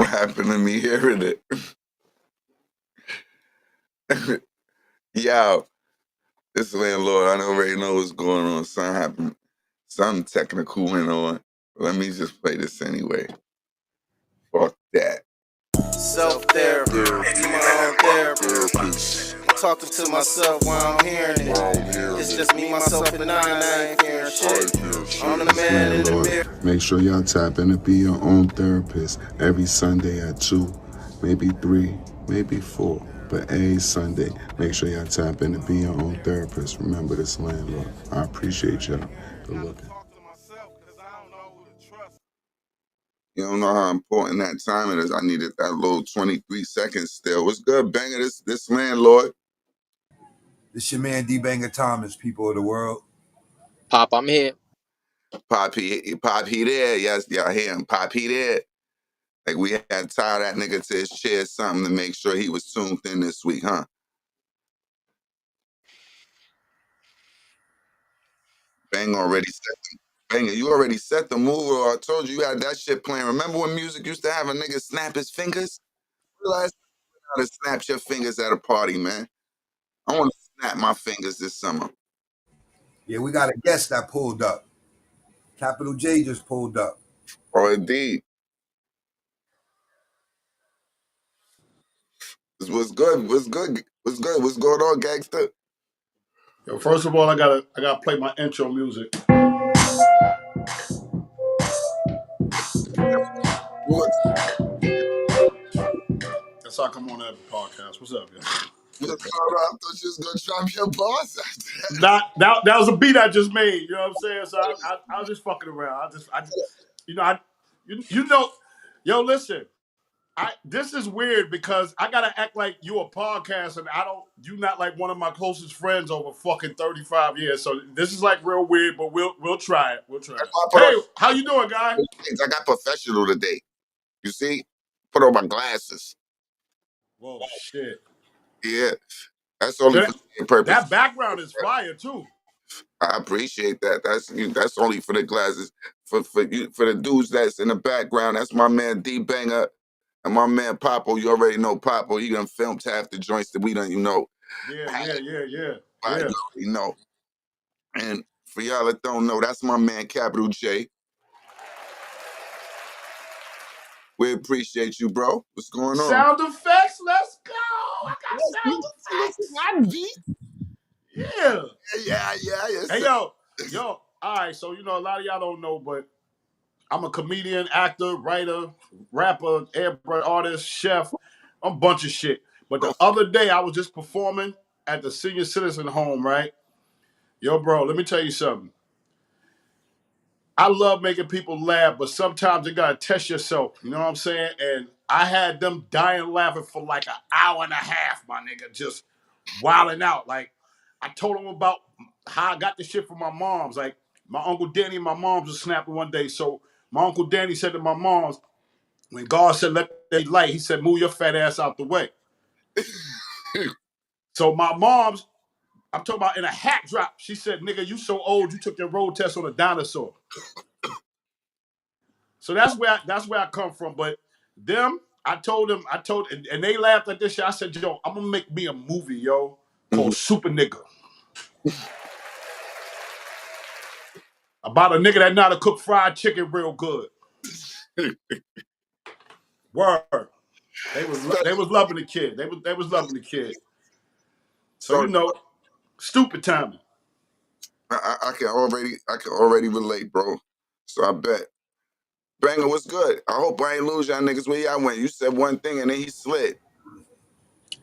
what happened to me hearing it. Yo, this landlord, I already know what's going on. Something happened. Something technical went on. Let me just play this anyway. Fuck that. Self-therapy, to my own therapist. Talking to myself while I'm hearing it. It's just me, myself, and I ain't fearing shit. I'm the man in the mirror. Make sure y'all tap in to be your own therapist every Sunday at 2, maybe 3, maybe 4. But every Sunday, make sure y'all tap in to be your own therapist. Remember this landlord. I appreciate y'all. Good looking. You don't know how important that timing is. I needed that little 23 seconds still. What's good, Banger? This landlord. This your man D Banger Thomas, people of the world. Pop, I'm here. Pop, he there. Yes, y'all hear him. Pop, he there. Like, we had to tie that nigga to his chair something to make sure he was tuned in this week, huh? Banger already set the Banger, you already set the move, or I told you had that shit playing. Remember when music used to have a nigga snap his fingers? Realize how to snap your fingers at a party, man. I want to snap my fingers this summer. Yeah, we got a guest that pulled up. Capital J just pulled up. Oh, indeed. What's good? What's good? What's good? What's going on, gangster? Yo, first of all, I gotta play my intro music. What? That's how I come on every podcast. What's up, yo? I thought you was gonna drop your boss after That was a beat I just made. You know what I'm saying? So I was just fucking around. You know, yo, listen. This is weird because I gotta act like you a podcast and you not like one of my closest friends over fucking 35 years. So this is like real weird, but we'll try it. We'll try it. Hey, how you doing, guy? I got professional today. You see? Put on my glasses. Whoa, shit. Yeah. That's only for the purpose. That background is fire too. I appreciate that. That's only for the glasses. For the dudes that's in the background, that's my man D Banger and my man Papo. You already know Papo. He done filmed half the joints that we done, Yeah. You already know. And for y'all that don't know, that's my man Capital J. We appreciate you, bro. What's going on? Sound effects, let's go. I got sound effects. Yeah. Yes, Hey, yo. All right, so a lot of y'all don't know, but I'm a comedian, actor, writer, rapper, airbrush artist, chef, a bunch of shit. But the other day, I was just performing at the senior citizen home, right? Yo, bro, let me tell you something. I love making people laugh, but sometimes you gotta test yourself. You know what I'm saying? And I had them dying laughing for like an hour and a half, my nigga, just wilding out. Like, I told them about how I got the shit from my mom's. Like, my Uncle Danny and my mom's was snapping one day. So my Uncle Danny said to my mom's, when God said, let they light, he said, move your fat ass out the way. So my mom's, I'm talking about in a hat drop, she said, nigga, you so old, you took your road test on a dinosaur. So that's where I come from. But them, I told, and they laughed at this shit. I said, yo, I'm gonna make me a movie, yo, called Super Nigga. About a nigga that know how to cook fried chicken real good. Word. They was loving the kid. They was loving the kid. So stupid timing. I can already relate, bro. So I bet. Banger, what's good? I hope I ain't lose y'all niggas where y'all went. You said one thing and then he slid.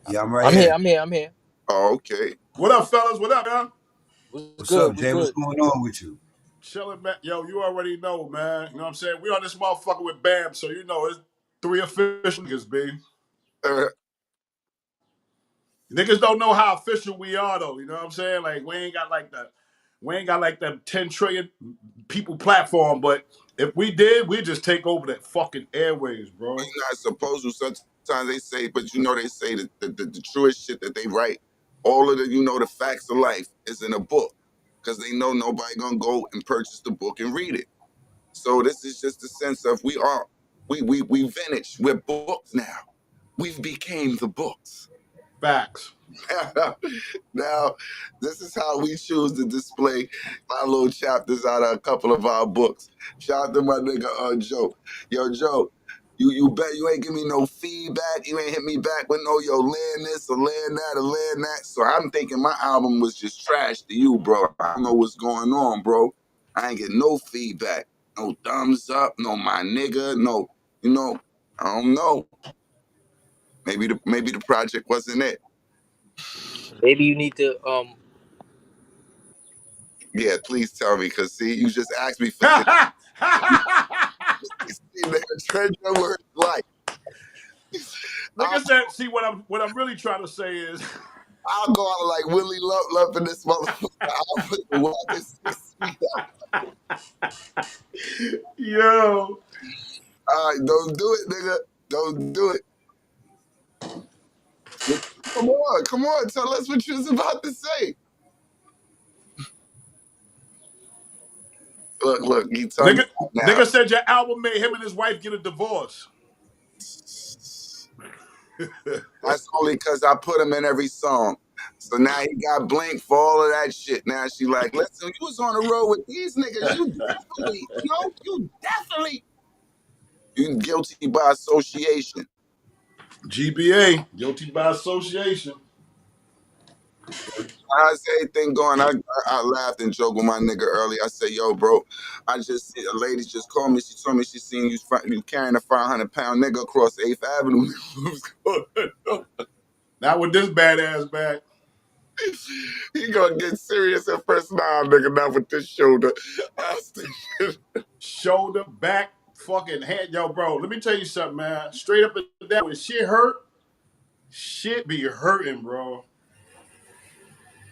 Yeah, I'm right here. I'm here. Oh, okay. What up, fellas? What up, man? What's up, Jay? What's going on with you? Chilling, man. Yo, you already know, man. You know what I'm saying? We on this motherfucker with Bam, so it's 3 official niggas, B. Niggas don't know how official we are, though. You know what I'm saying? Like, we ain't got like the 10 trillion people platform, but if we did, we'd just take over that fucking airwaves, bro. You're not supposed to. Sometimes they say, but they say that the truest shit that they write, all of the facts of life is in a book. Because they know nobody gonna go and purchase the book and read it. So this is just the sense of we are We vintage. We're books now. We've became the books. Facts. Now, this is how we choose to display our little chapters out of a couple of our books. Shout out to my nigga Joe. Yo, Joe, you bet you ain't give me no feedback. You ain't hit me back with no yo land this or land that or land that. So I'm thinking my album was just trash to you, bro. I don't know what's going on, bro. I ain't get no feedback, no thumbs up, no my nigga, no, I don't know. Maybe the project wasn't it. Maybe you need to Yeah, please tell me, cause see, you just asked me for see, nigga, tread your words like. Nigga said, see what I'm really trying to say is I'll go out like Willie Lump in this motherfucker. I'll put the walking 6 feet out. yo. All right, don't do it, nigga. Don't do it. Come on, tell us what you was about to say. Look, you tell me now. Nigga said your album made him and his wife get a divorce. That's only because I put him in every song. So now he got blanked for all of that shit. Now she like, listen, you was on the road with these niggas. You definitely. You guilty by association. GBA, guilty by association. How's everything going? I laughed and joked with my nigga earlier. I said, yo, bro, I just see a lady just called me. She told me she seen you carrying a 500-pound nigga across 8th Avenue. Not with this badass back. He gonna get serious at first. Nah, nigga, not with this shoulder. Shoulder, back, fucking head. Yo, bro, let me tell you something, man. Straight up and down, when shit hurt, shit be hurting, bro.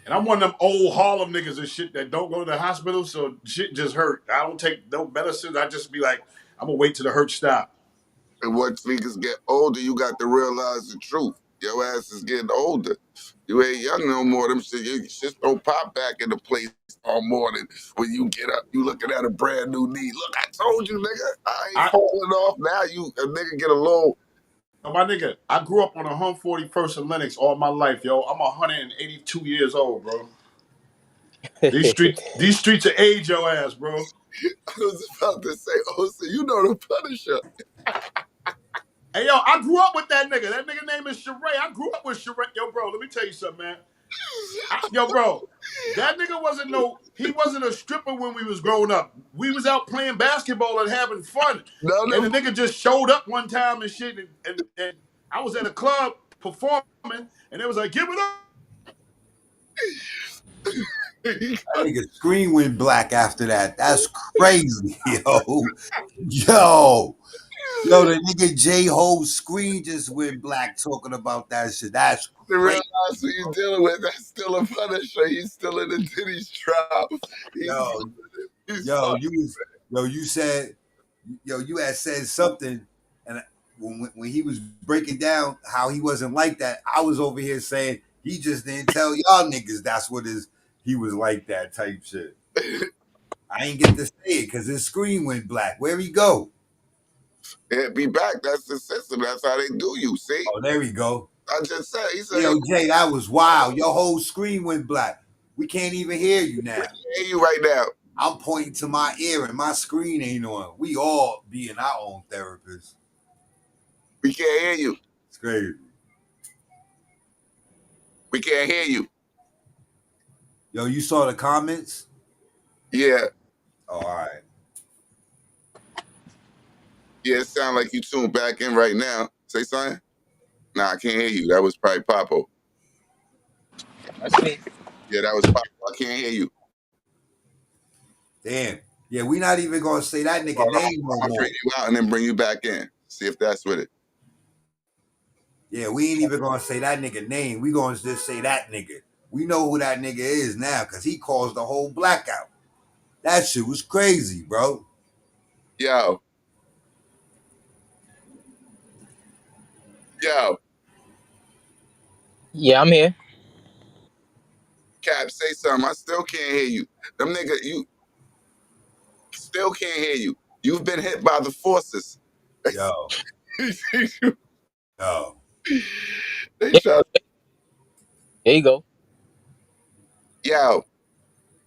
And I'm one of them old Harlem niggas and shit that don't go to the hospital, so shit just hurt. I don't take no medicine. I just be like, I'm gonna wait till the hurt stop. And once niggas get older, you got to realize the truth. Your ass is getting older. You ain't young no more. Them shit don't pop back into place all morning. When you get up, you looking at a brand new knee. Look, I told you, nigga, I ain't falling off. Now a nigga get a little. Oh, my nigga, I grew up on 141st and Lenox all my life, yo. I'm 182 years old, bro. These streets will age your ass, bro. I was about to say, oh, so you know the Punisher. Hey, yo, I grew up with that nigga. That nigga name is Sheree. I grew up with Sheree. Yo, bro, let me tell you something, man. Yo, bro, that nigga wasn't a stripper when we was growing up. We was out playing basketball and having fun. No. And the nigga just showed up one time and shit. And I was at a club performing, and it was like, give it up. That nigga screen went black after that. That's crazy, yo. Yo, the nigga J-Ho's screen just went black talking about that shit. That's to crazy. realize who you dealing with, that's still a Punisher. He's still in the Diddy's trap. You had said something, and when he was breaking down how he wasn't like that, I was over here saying he just didn't tell y'all niggas that's what he was like that type shit. I ain't get to say it because his screen went black. Where'd he go? He'll be back. That's the system. That's how they do you, see? Oh, there we go. I just said, he said, yo, Jay, that was wild. Your whole screen went black. We can't even hear you now. We can't hear you right now. I'm pointing to my ear and my screen ain't on. We all being our own therapists. We can't hear you. It's crazy. We can't hear you. Yo, you saw the comments? Yeah. Oh, all right. Yeah, it sounds like you tuned back in right now. Say something? Nah, I can't hear you. That was probably Papo. That's me. Yeah, that was Papo. I can't hear you. Damn. Yeah, we not even gonna say that nigga name no I'll more. bring you out and then bring you back in. See if that's with it. Yeah, we ain't even gonna say that nigga name. We gonna just say that nigga. We know who that nigga is now because he caused the whole blackout. That shit was crazy, bro. Yo. Yeah, I'm here. Cap, say something. I still can't hear you. Them nigga, you still can't hear you. You've been hit by the forces. Yo, yo. They Yeah, try. there you go. Yo,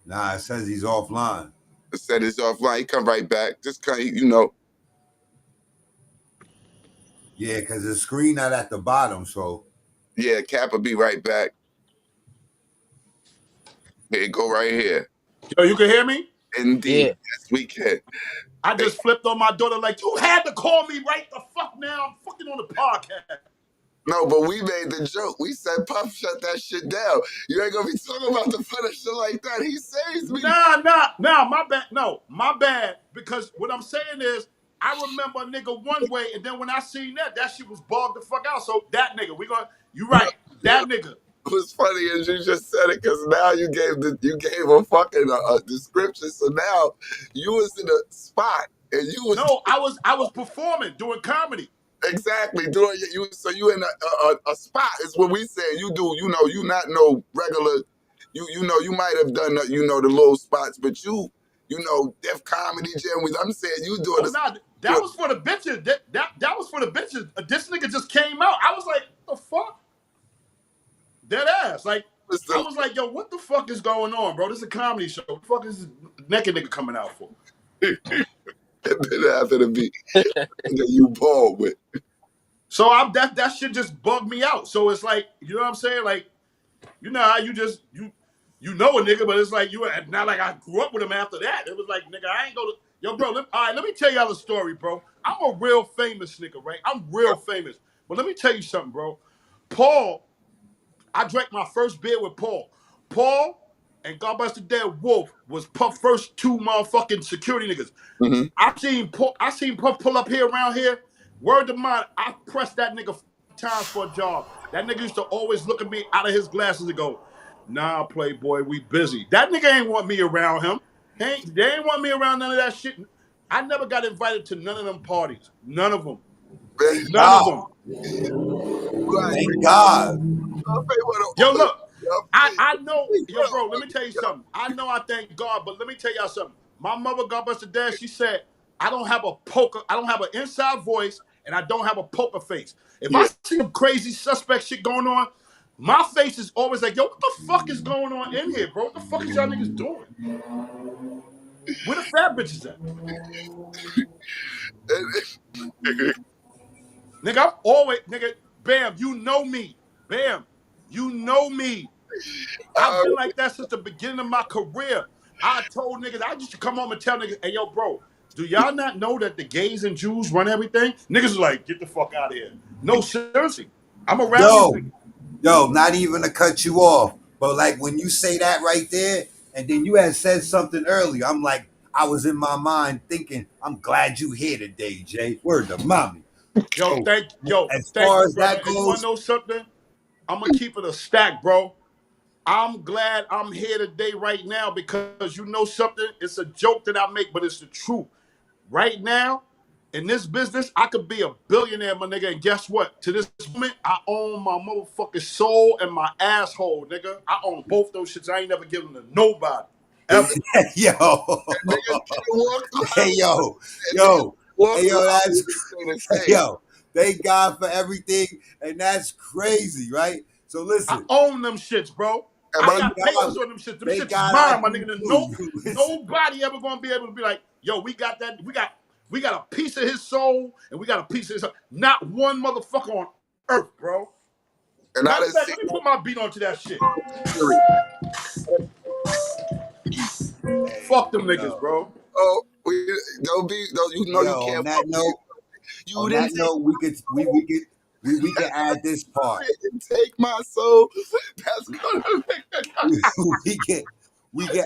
Nah, it says he's offline. set this offline. He come right back. Just come, you know. Yeah, because the screen not at the bottom, so Yeah, Cap will be right back. Here, go right here. Yo, you can hear me? Indeed, Yeah. yes, we can. I just flipped on my daughter like, you had to call me right the fuck now. I'm fucking on the podcast. No, but we made the joke. We said, Puff, shut that shit down. You ain't gonna be talking about the fun of shit like that. He saves me. Nah, my bad. No, my bad. Because what I'm saying is, I remember a nigga one way, and then when I seen that shit was bugged the fuck out. So that nigga, you right, that nigga. It was funny as you just said it because now you gave a fucking description. So now you was in a spot and you was No, I was performing, doing comedy. exactly doing you. So you in a spot is what we said. You do, you know, you not no regular. You know, you might have done the, you know, the little spots, but you know, Def Comedy Jam. I'm saying you doing Oh, this. nah, that was for the bitches. That was for the bitches. This nigga just came out. I was like, the fuck? Dead ass. Like, I was like, yo, what the fuck is going on, bro? This is a comedy show. What the fuck is this naked nigga coming out for? And then after the beat, you ball with. So that shit just bugged me out. So it's like, you know what I'm saying? Like, you know how you just you know a nigga, but it's like not like I grew up with him after that. It was like, nigga, I ain't go to yo, bro. All right, let me tell y'all the story, bro. I'm a real famous nigga, right? I'm real famous. But let me tell you something, bro. Paul, I drank my first beer with Paul. Paul and God bless the dead Wolf was Puff's first two motherfucking security niggas. Mm-hmm. I seen Puff pull up here around here. Word to mine, I pressed that nigga times for a job. That nigga used to always look at me out of his glasses and go, nah, Playboy, we busy. That nigga ain't want me around him. They ain't want me around none of that shit. I never got invited to none of them parties. None of them. None of them. thank God. Yo, look. I know, yo, bro, let me tell you something. I know I thank God, but let me tell y'all something. My mother, God bless her dad, she said, I don't have an inside voice, and I don't have a poker face. If I see some crazy suspect shit going on, my face is always like, yo, what the fuck is going on in here, bro? What the fuck is y'all niggas doing? Where the fat bitches at? Nigga, I'm always, nigga, bam, you know me. Bam, you know me. I've been like that since the beginning of my career. I told niggas, I used to come home and tell niggas, hey, yo, bro, do y'all not know that the gays and Jews run everything? Niggas is like, get the fuck out of here. No, seriously. I'm around these niggas. Yo, not even to cut you off, but like when you say that right there, and then you had said something earlier, I'm like, I was in my mind thinking, I'm glad you here today, Jay. Word to mommy. Yo, So, thank as you, far as brother. that And you want goes, to know something? I'm going to keep it a stack, bro. I'm glad I'm here today right now because you know something? It's a joke that I make, but it's the truth. Right now, in this business, I could be a billionaire, my nigga. And guess what? To this moment, I own my motherfucking soul and my asshole, nigga. I own both those shits. I ain't never given them to nobody. Ever. yo, hey, yo, yo, thank God for everything, and that's crazy, right? So I listen, own them shits, bro. I got papers on them shits. Them shits is mine, my nigga. Nobody ever gonna be able to be like, yo, we got that. We got a piece of his soul, and we got a piece of his. Not one motherfucker on earth, bro. And Matter of fact, let me put my beat onto that shit. Fuck them niggas, bro. Oh, you know you can't. On that note, You didn't we can add this part. take my soul. That's gonna we can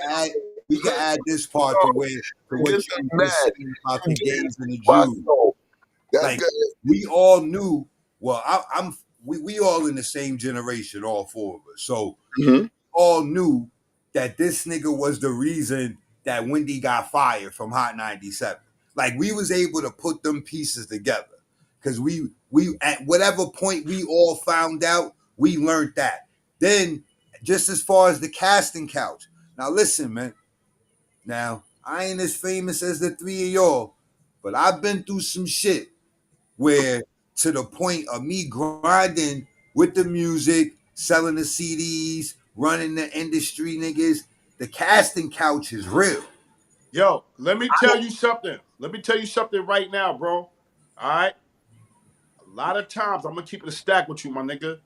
add this part to what you just said about the gays and the Jews. That's Like good. we all knew. Well, we all in the same generation, all four of us. So all knew that this nigga was the reason that Wendy got fired from Hot 97. Like we was able to put them pieces together because we at whatever point we all found out, we learned that. Then just as far as the casting couch. Now listen, man. Now I ain't as famous as the three of y'all, but I've been through some shit where to the point of me grinding with the music, selling the CDs, running the industry, niggas. The casting couch is real. Yo, let me tell you something. Let me tell you something right now, bro. All right. A lot of times, I'm gonna keep it a stack with you, my nigga.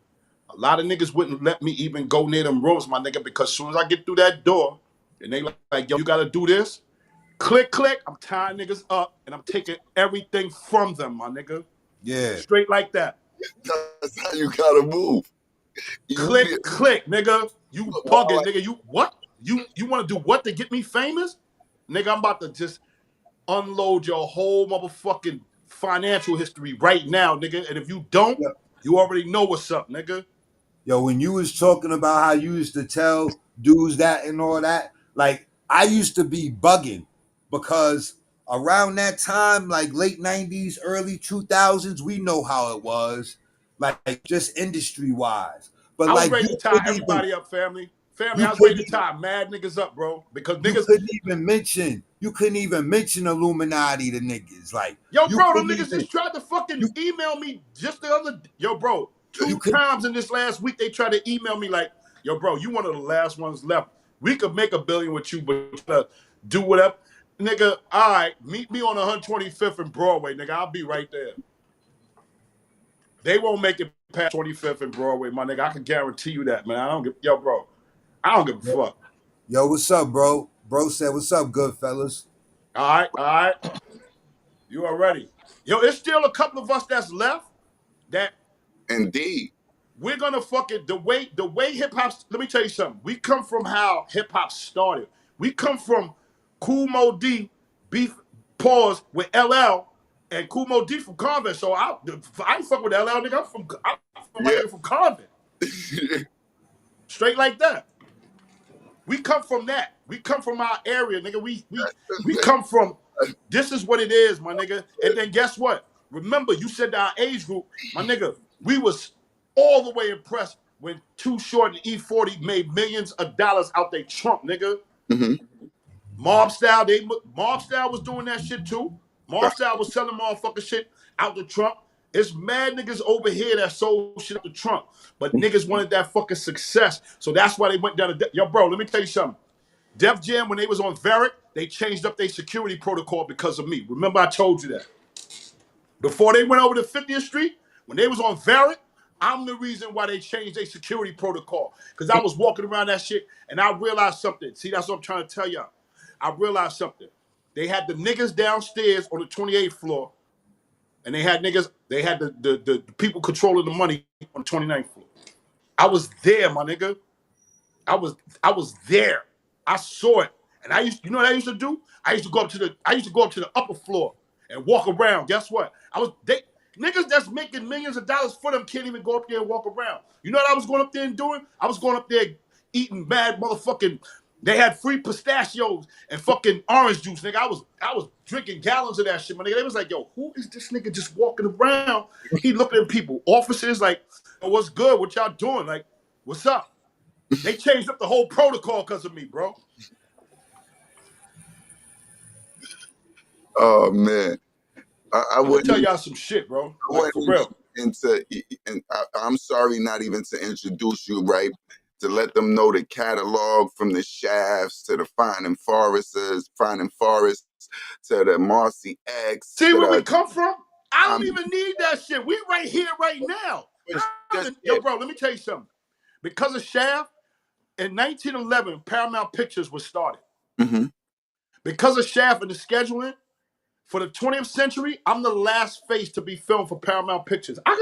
A lot of niggas wouldn't let me even go near them rooms, my nigga, because as soon as I get through that door, and they like, yo, you gotta do this. Click, click. I'm tying niggas up, and I'm taking everything from them, my nigga. Yeah. Straight like that. That's how you gotta move. Click, click, nigga. You bugging, nigga. You what? You want to do what to get me famous? Nigga, I'm about to just unload your whole motherfucking financial history right now, nigga. And if you don't, you already know what's up, nigga. Yo, when you was talking about how you used to tell dudes that and all that, like I used to be bugging because around that time, like late 90s, early 2000s, we know how it was, like just industry wise. But I was like ready to tie everybody up, family. Family, I was ready to tie mad niggas up, bro. Because niggas you couldn't even mention Illuminati to niggas. Like yo, you bro, them couldn't niggas even, just tried to fucking you, email me just the other yo, bro. you Two could times in this last week they tried to email me like, yo, bro, you one of the last ones left. We could make $1 billion with you, but do whatever. Nigga, all right, meet me on 125th and Broadway, nigga. I'll be right there. They won't make it past 25th and Broadway, my nigga. I can guarantee you that, man. I don't give a fuck. Yo, what's up, bro? Bro said, what's up, good fellas? All right. You are ready. Yo, it's still a couple of us that's left that Indeed. we're gonna fucking the way hip hop. Let me tell you something. We come from how hip hop started. We come from Kool Moe Dee, beef pause with LL and Kool Moe Dee from Convent. So I ain't fuck with LL, nigga. I'm my nigga from Convent. Straight like that. We come from that. We come from our area, nigga. We come from. This is what it is, my nigga. And then guess what? Remember, you said our age group, my nigga. We was all the way impressed when Too Short and E40 made millions of dollars out their trunk, nigga. Mm-hmm. Mob Style was doing that shit too. Mob Style was selling motherfucking shit out the trunk. It's mad niggas over here that sold shit out the trunk, but niggas wanted that fucking success, so that's why they went down to yo, bro. Let me tell you something. Def Jam, when they was on Varick, they changed up their security protocol because of me. Remember, I told you that. Before they went over to 50th Street, when they was on Varick, I'm the reason why they changed their security protocol. Because I was walking around that shit and I realized something. See, that's what I'm trying to tell y'all. I realized something. They had the niggas downstairs on the 28th floor, and they had the people controlling the money on the 29th floor. I was there, my nigga. I was there. I saw it. And you know what I used to do? I used to go up to the upper floor and walk around. Guess what? Niggas that's making millions of dollars for them can't even go up there and walk around. You know what I was going up there and doing? I was going up there eating bad motherfucking. They had free pistachios and fucking orange juice, nigga. I was drinking gallons of that shit, my nigga. They was like, yo, who is this nigga just walking around? He looking at people, officers, like, oh, what's good? What y'all doing? Like, what's up? They changed up the whole protocol because of me, bro. Oh man, I wouldn't tell y'all some shit, bro. Like, for real. And I'm sorry, not even to introduce you, right? To let them know the catalog from the Shafts to the Finding Forests to the Marcy X. See where we come from? I don't even need that shit. We right here, right now. Yo, bro, let me tell you something. Because of Shaft, in 1911, Paramount Pictures was started. Mm-hmm. Because of Shaft and the scheduling, for the 20th century, I'm the last face to be filmed for Paramount Pictures. I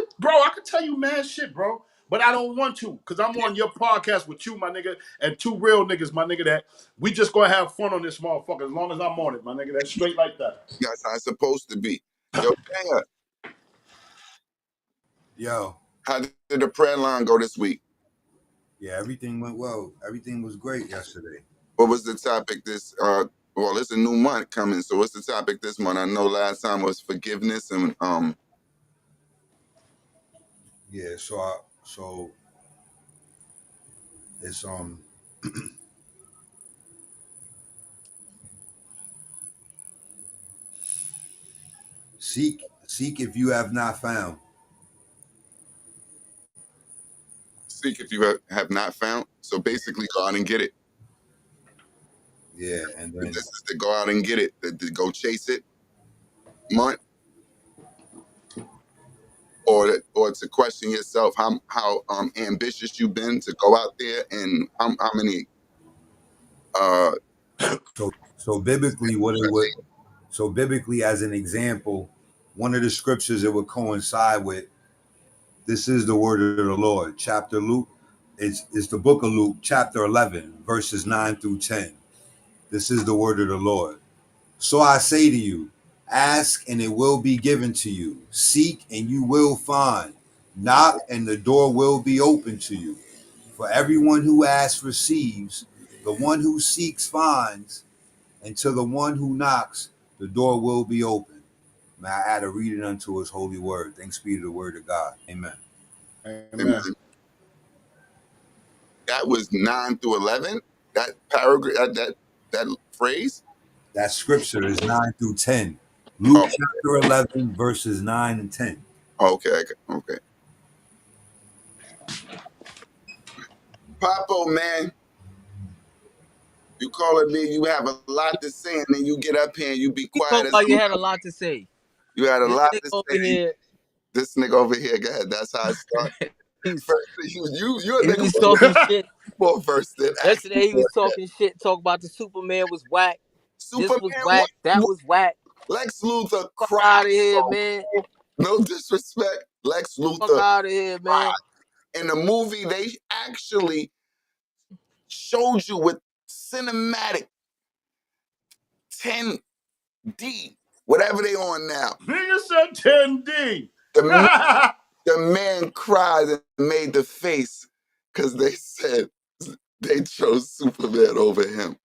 could tell you mad shit, bro. But I don't want to, because I'm on your podcast with you, my nigga, and two real niggas, my nigga, that we just gonna have fun on this motherfucker as long as I'm on it, my nigga. That's straight like that. That's how it's supposed to be. Yo, Banger. Yo. How did the prayer line go this week? Yeah, everything went well. Everything was great yesterday. What was the topic this well, it's a new month coming, so what's the topic this month? I know last time was forgiveness and yeah, so it's Seek if you have not found. Seek if you have not found. So basically, go out and get it. Yeah, and then This is to go out and get it, to go chase it, month, or to question yourself how ambitious you've been to go out there, and how many so biblically what it would so biblically as an example, one of the scriptures it would coincide with, this is the word of the Lord, chapter Luke. It's the book of Luke, chapter 11, verses 9 through 10. This is the word of the Lord. So I say to you, ask and it will be given to you. Seek and you will find. Knock and the door will be open to you. For everyone who asks receives, the one who seeks finds, and to the one who knocks, the door will be open. May I add a reading unto his holy word. Thanks be to the word of God. Amen. Amen. That was 9 through 11. That paragraph, that phrase. That scripture is 9 through 10. Luke chapter 11, verses 9 and 10. Okay. Papo, man, you calling me? You have a lot to say, and then you get up here and you be You quiet. talk like you had a lot to say. You had a This lot nigga to over say. here, This nigga over here, go ahead. That's how it started. You're a he nigga was talking shit. more first than Yesterday he was talking shit, talking about the Superman was whack. This was whack. That was whack. Lex Luthor Fuck cried. out of here, man. No disrespect. Lex Fuck Luthor out of here, man. in the movie, they actually showed you with cinematic 10D, whatever they on now. Nigga said 10D. The man cried and made the face because they said they chose Superman over him.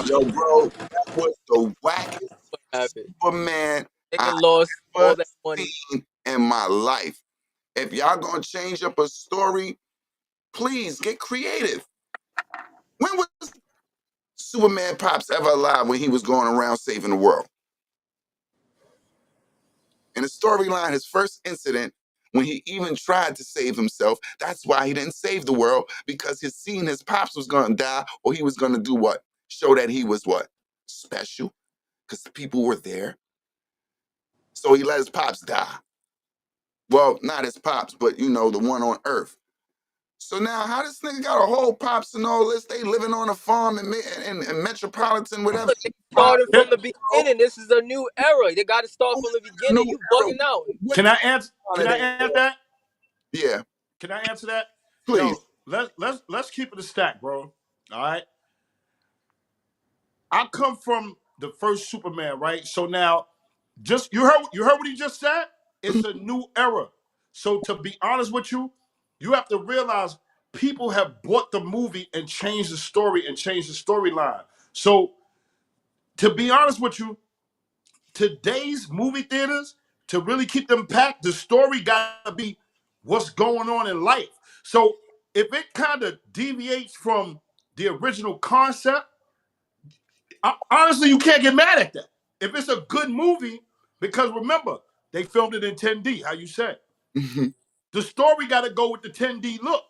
Yo, bro, that was the wackest What happened? Superman Nigga lost all that money. seen in my life. If y'all gonna change up a story, please get creative. When was Superman Pops ever alive when he was going around saving the world? In the storyline, his first incident, when he even tried to save himself, that's why he didn't save the world, because he's seen his pops was gonna die, or he was gonna do what? Show that he was what? Special, because the people were there. So he let his pops die. Well, not his pops, but the one on Earth. So now, how this nigga got a whole pops and all this? They living on a farm in Metropolitan, whatever. Started from the beginning. This is a new era. They got to start from the beginning. You bugging out. Can I answer that? Yeah. Can I answer that? Please. Yo, let's keep it a stack, bro. All right. I come from the first Superman, right? So now, you heard what he just said? It's a new era. So to be honest with you, you have to realize people have bought the movie and changed the story and changed the storyline. So to be honest with you, today's movie theaters, to really keep them packed, the story got to be what's going on in life. So if it kind of deviates from the original concept, honestly, you can't get mad at that. If it's a good movie, because remember, they filmed it in 10D, how you said. The story got to go with the 10D look,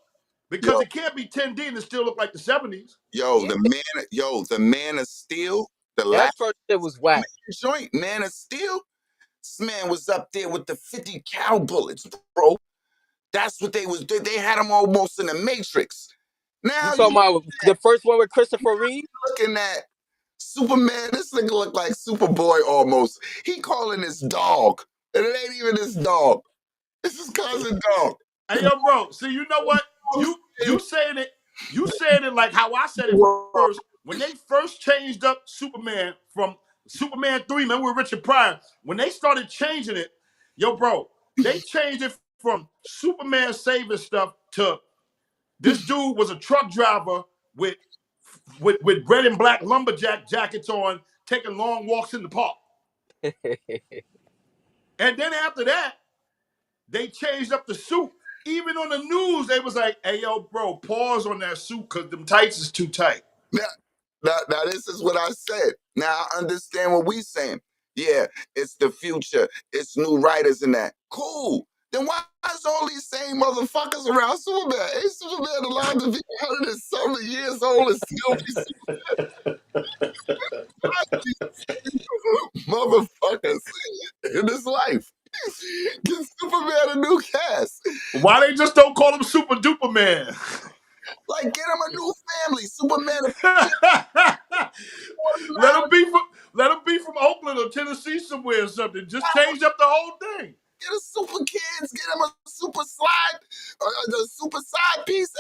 because it can't be 10D and it still look like the 70s. The Man of Steel, the That last first shit was whack. joint, Man of Steel, this man was up there with the 50 cal bullets, bro. That's what they was. They had him almost in the Matrix. Now You talking about the first one with Christopher Reeve? Looking at Superman, this nigga look like Superboy almost. He calling his dog, and it ain't even his dog. It's his cousin dog. Hey, yo, bro. See, you know what? You saying it like how I said it first. When they first changed up Superman from Superman 3, remember with Richard Pryor, when they started changing it, yo, bro, they changed it from Superman saving stuff to this dude was a truck driver with red and black lumberjack jackets on, taking long walks in the park. And then after that, they changed up the suit. Even on the news, they was like, hey, yo, bro, pause on that suit because them tights is too tight. Now, this is what I said. Now I understand what we saying. Yeah, it's the future. It's new writers in that. Cool. Then why is all these same motherfuckers around Superman? Ain't Superman allowed to be 100 and something years old and still be motherfuckers in this life? Give Superman a new cast. Why they just don't call him Super Duper Man? Like, get him a new family. Superman. Let him be from Oakland or Tennessee somewhere or something. Just change up the whole thing. Get a super kids. Get him a super slide, the super side piece.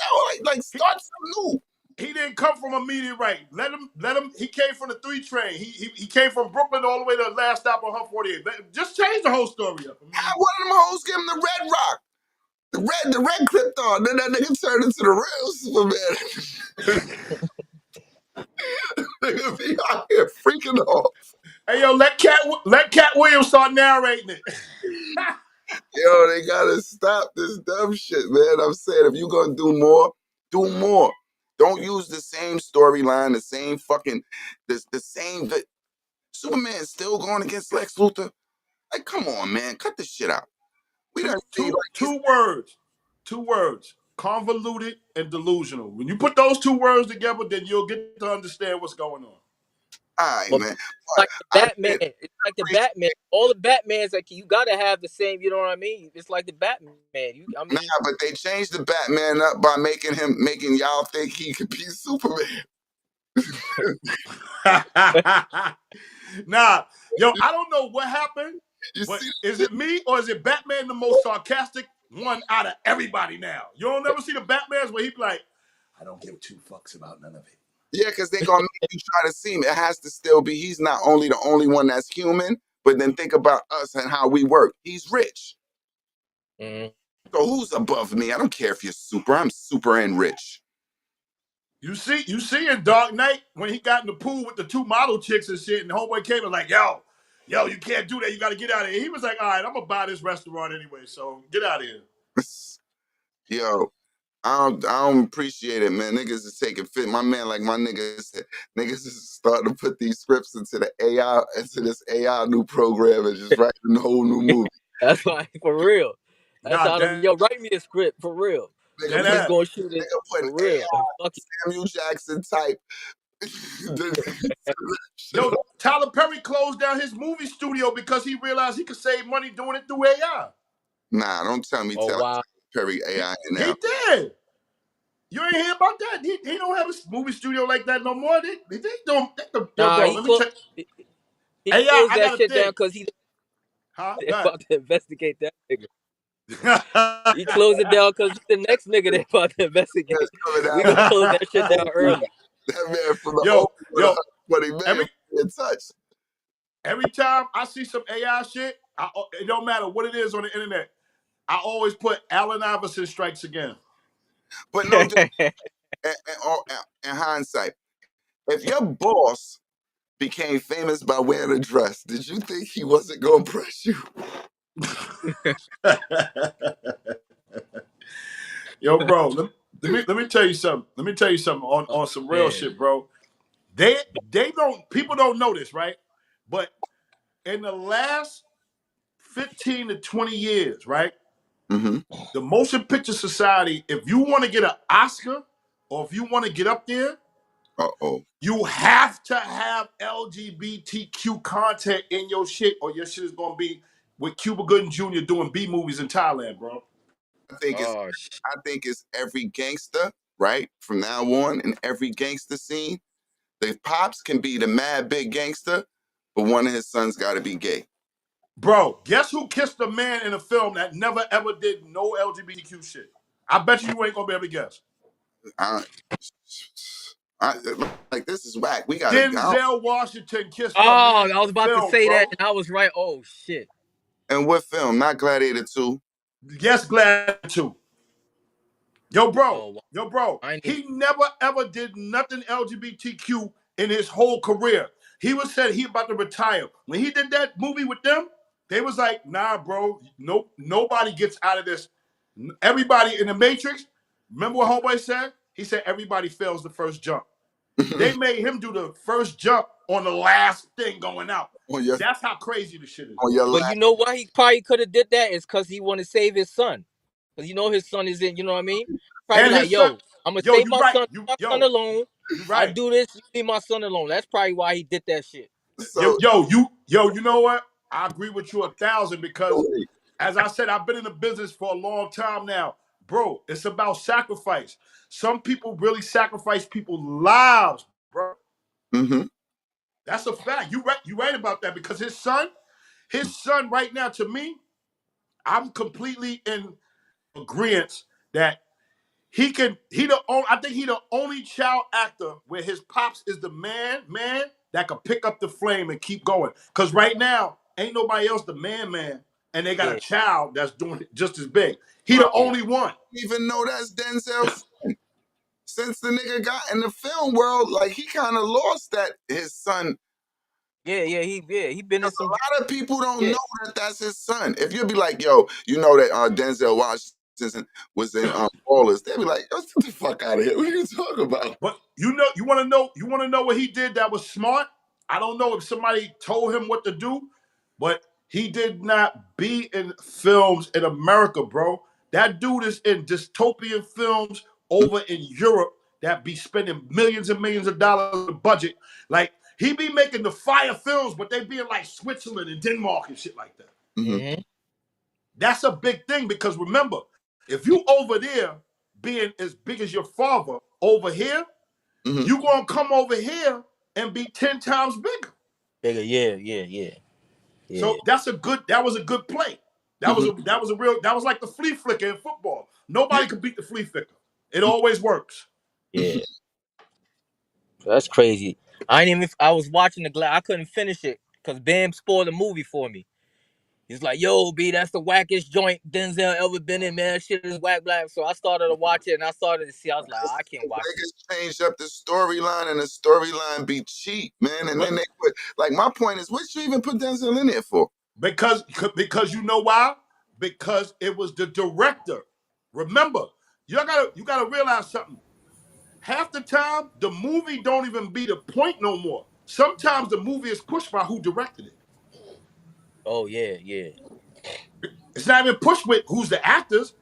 Like start some new. He didn't come from a meteorite. Let him. He came from the 3 train. He came from Brooklyn all the way to the last stop on Hub 48. Just change the whole story up. One of them hoes give him the Red Rock. The red Krypton. Then that nigga turned into the real Superman. Nigga be out here freaking off. Hey yo, let Cat Williams start narrating it. Yo, they gotta stop this dumb shit, man. I'm saying if you gonna do more, do more. Don't use the same storyline, the same fucking the same. Superman's still going against Lex Luthor. Like, come on, man, cut this shit out. We don't see two words: convoluted and delusional. When you put those 2 words together, then you'll get to understand what's going on. All right, Well, man. It's like the Batman. It's like the Batman. All the Batmans, like you gotta have the same. You know what I mean? It's like the Batman. Nah, but they changed the Batman up by making y'all think he could be Superman. Nah, yo, I don't know what happened. But is it me or is it Batman the most sarcastic one out of everybody now? You don't ever see the Batmans where he be like, I don't give 2 fucks about none of it. Yeah, because they're gonna make you try to see him. It has to still be. He's not only the only one that's human, but then think about us and how we work. He's rich. Mm-hmm. So who's above me? I don't care if you're super. I'm super and rich. You see in Dark Knight when he got in the pool with the 2 model chicks and shit, and the homeboy came and like, yo, you can't do that. You got to get out of here. He was like, all right, I'm gonna buy this restaurant anyway, so get out of here. Yo, I don't appreciate it, man. Niggas is taking fit. My man, like my niggas said, niggas is starting to put these scripts into this AI new program and just writing a whole new movie. That's why, for real. That's how yo, write me a script for real. Nigga, just gonna shoot it for real. AI, Samuel Jackson type. Yo, Tyler Perry closed down his movie studio because he realized he could save money doing it through AI. Nah, don't tell me Tyler Perry AI now. He did. You ain't hear about that? He don't have a movie studio like that no more. They don't. Let me check. He closed that shit down because he about to investigate that nigga. He closed it down because the next nigga they about to investigate. We gonna close that shit down early. That man from the but he man in touch. Every time I see some AI shit, it don't matter what it is on the internet. I always put Allen Iverson strikes again. But no, in hindsight, if your boss became famous by wearing a dress, did you think he wasn't gonna press you? Yo, bro, let me tell you something. Let me tell you something on some real shit, bro. People don't know this, right? But in the last 15 to 20 years, right? Mm-hmm. The Motion Picture Society, if you want to get an Oscar or if you want to get up there, you have to have LGBTQ content in your shit, or your shit is gonna be with Cuba Gooding Jr. doing B movies in Thailand, bro. I think it's every gangster, right? From now on, in every gangster scene, the pops can be the mad big gangster, but one of his sons got to be gay. Bro, guess who kissed a man in a film that never ever did no LGBTQ shit? I bet you ain't gonna be able to guess. Like, this is whack. We got Denzel Washington kissed. I was about to say that, and I was right. Oh shit! And what film? Not Gladiator 2. Yes, Gladiator 2. Yo, bro. He never ever did nothing LGBTQ in his whole career. He said he about to retire. When he did that movie with them, they was like, nah, bro. Nope. Nobody gets out of this. Everybody in the Matrix. Remember what homeboy said? He said everybody fails the first jump. They made him do the first jump on the last thing going out. That's how crazy the shit is. But you know why he probably could have did that? It's because he want to save his son. Because you know his son is in, you know what I mean? Probably And like, yo, I'm going to save my son, son alone. Right. I do this, you leave my son alone. That's probably why he did that shit. So, you know what? I agree with you 1,000 because, as I said, I've been in the business for a long time now. Bro, it's about sacrifice. Some people really sacrifice people's lives, bro. Mm-hmm. That's a fact. You right about that because his son right now, to me, I'm completely in agreement that I think he the only child actor where his pops is the man that can pick up the flame and keep going. Because right now, ain't nobody else the man, and they got a child that's doing it just as big. He the only one. Even though that's Denzel's son. Since the nigga got in the film world, like he kind of lost that his son. He been in some. A lot of people don't know that that's his son. If you'd be like, yo, you know that Denzel Washington was in Ballers, they'd be like, yo, get the fuck out of here. What are you talking about? But you want to know what he did that was smart? I don't know if somebody told him what to do, but he did not be in films in America, bro. That dude is in dystopian films over in Europe that be spending millions and millions of dollars on the budget. Like, he be making the fire films, but they be in like Switzerland and Denmark and shit like that. Mm-hmm. That's a big thing because remember, if you over there being as big as your father over here, you gonna come over here and be 10 times bigger. Yeah. So that was a good play. That was like the flea flicker in football. Nobody could beat the flea flicker. It always works. Yeah. That's crazy. I was watching I couldn't finish it because Bam spoiled the movie for me. He's like, yo, B, that's the wackest joint Denzel ever been in, man. Shit is whack black. So I started to watch it and I started to see. I was like, I can't watch it. Niggas changed up the storyline and the storyline be cheap, man. And then they put, like, my point is, what you even put Denzel in there for? Because you know why? Because it was the director. Remember, you gotta realize something. Half the time, the movie don't even be the point no more. Sometimes the movie is pushed by who directed it. Oh, yeah. It's not even pushed with who's the actors.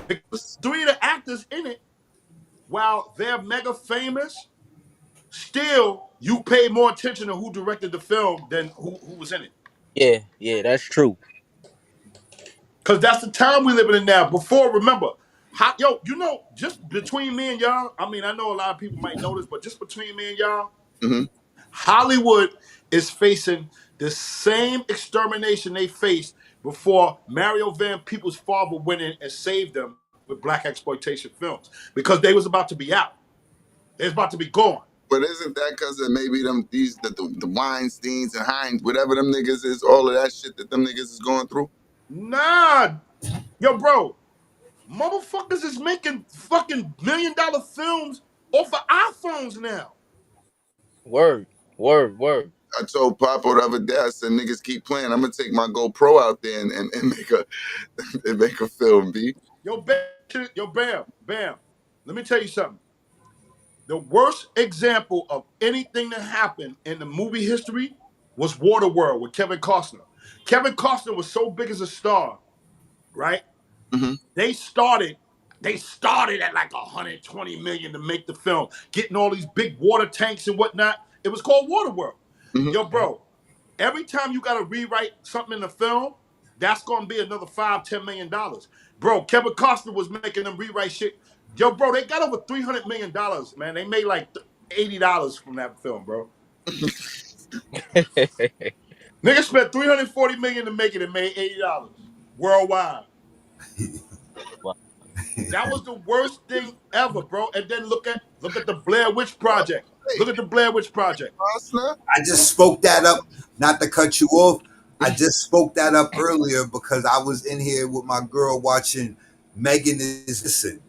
Because 3 of the actors in it, while they're mega famous, still you pay more attention to who directed the film than who was in it. Yeah, that's true. Because that's the time we living in now. Before, remember, just between me and y'all, I mean, I know a lot of people might know this, but just between me and y'all, Hollywood is facing the same extermination they faced before Mario Van Peebles' father went in and saved them with black exploitation films because they was about to be out. They was about to be gone. But isn't that because of maybe the Weinsteins and Hines, whatever them niggas is, all of that shit that them niggas is going through? Nah. Yo, bro. Motherfuckers is making fucking $1 million films off of iPhones now. Word. I told Papa the other day, I said, niggas keep playing. I'm going to take my GoPro out there and make a film, B. Yo, Bam. Let me tell you something. The worst example of anything that happened in the movie history was Waterworld with Kevin Costner. Kevin Costner was so big as a star, right? They started at like 120 million to make the film, getting all these big water tanks and whatnot. It was called Waterworld. Yo, bro, every time you got to rewrite something in the film, that's going to be another $5-10 million. Bro, Kevin Costner was making them rewrite shit. Yo, bro, they got over $300 million, man. They made like $80 from that film, bro. Niggas spent $340 million to make it and made $80 worldwide. That was the worst thing ever, bro. And then look at the Blair Witch Project. Look at the Blair Witch Project. I just spoke that up, not to cut you off. I just spoke that up earlier because I was in here with my girl watching Megan Is Missing.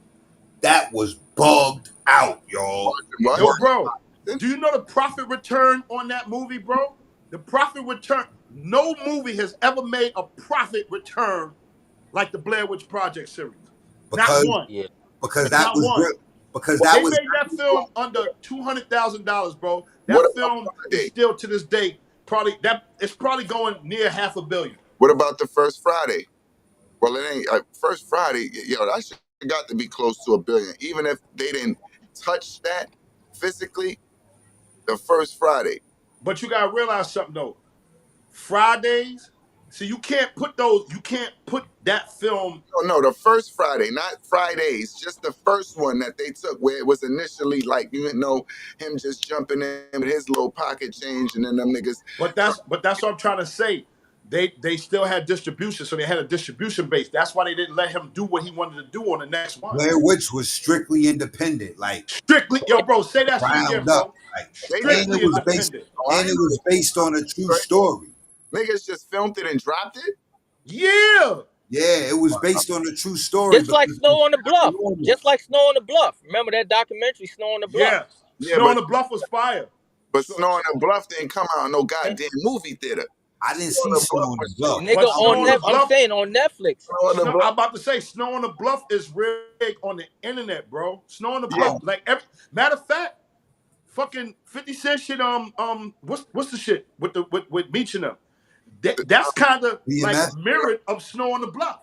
That was bugged out, y'all. Yo, bro, do you know the profit return on that movie, bro? The profit return. No movie has ever made a profit return like the Blair Witch Project series. Because, not one. Because that was because They that was made that film under $200,000, bro. That What about film is Friday? still to this day it's probably going near $500 million. What about the first Friday? Well, it ain't first Friday. Yo, that shit got to be close to $1 billion, even if they didn't touch that physically. The first Friday. But you gotta realize something though. Fridays, so you can't put that film. No, the first Friday, not Fridays, just the first one that they took, where it was initially like, you know, him just jumping in with his little pocket change, and then them niggas. But that's what I'm trying to say. They still had distribution, so they had a distribution base. That's why they didn't let him do what he wanted to do on the next one. Blair Witch was strictly independent, like strictly, yo, bro, say that shit again, bro. Like, Strictly and it was based on a true story. Niggas just filmed it and dropped it. Yeah, it was based on a true story. Just like Snow on the Bluff. Just like Snow on the Bluff. Remember that documentary, Snow on the Bluff? Yeah, Snow on the Bluff was fire. But Snow on the Bluff didn't come out in no goddamn movie theater. I didn't see Snow on the Bluff. Nigga, I'm saying on Netflix. I'm about to say Snow on the Bluff is real big on the internet, bro. Snow on the Bluff, like matter of fact, fucking 50 Cent shit. What's the shit with Meech and them? That's kind of like mirrored of Snow on the Bluff.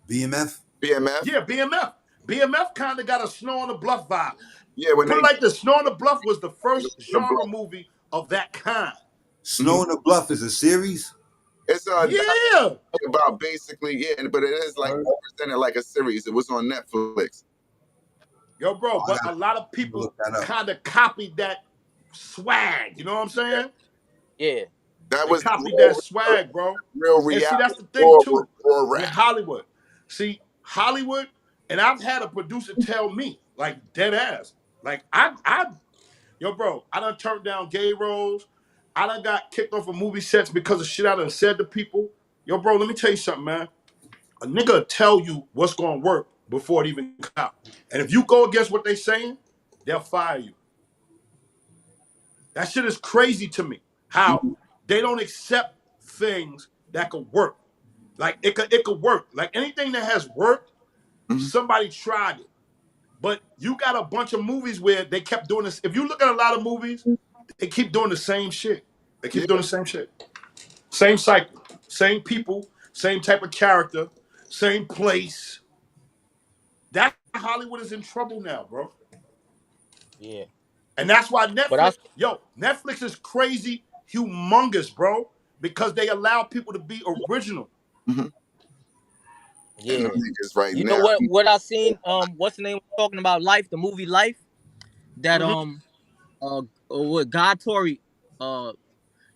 BMF. Yeah, BMF. BMF kind of got a Snow on the Bluff vibe. Yeah, when put it like the Snow on the Bluff was the first genre movie of that kind. Snow on the Bluff is a series. It's about basically but it is like represented like a series. It was on Netflix. Yo, bro, but a lot of people kind of copied that swag. You know what I'm saying? Yeah. That was copied that swag, bro. Real reality. And see, that's the thing too with Hollywood. See, Hollywood, and I've had a producer tell me, like dead ass, like yo, bro, I done turned down gay roles. I done got kicked off of movie sets because of shit I done said to people. Yo, bro, let me tell you something, man. A nigga will tell you what's gonna work before it even comes out. And if you go against what they saying, they'll fire you. That shit is crazy to me. How they don't accept things that could work. Like it could work. Like anything that has worked, somebody tried it. But you got a bunch of movies where they kept doing this. If you look at a lot of movies, they keep doing the same shit. They keep doing the same shit. Same cycle. Same people. Same type of character. Same place. That Hollywood is in trouble now, bro. Yeah. And that's why Netflix is crazy, humongous, bro, because they allow people to be original. Yeah. Right you now. know what I seen? What's the name talking about Life, the movie Life? That what God Tory,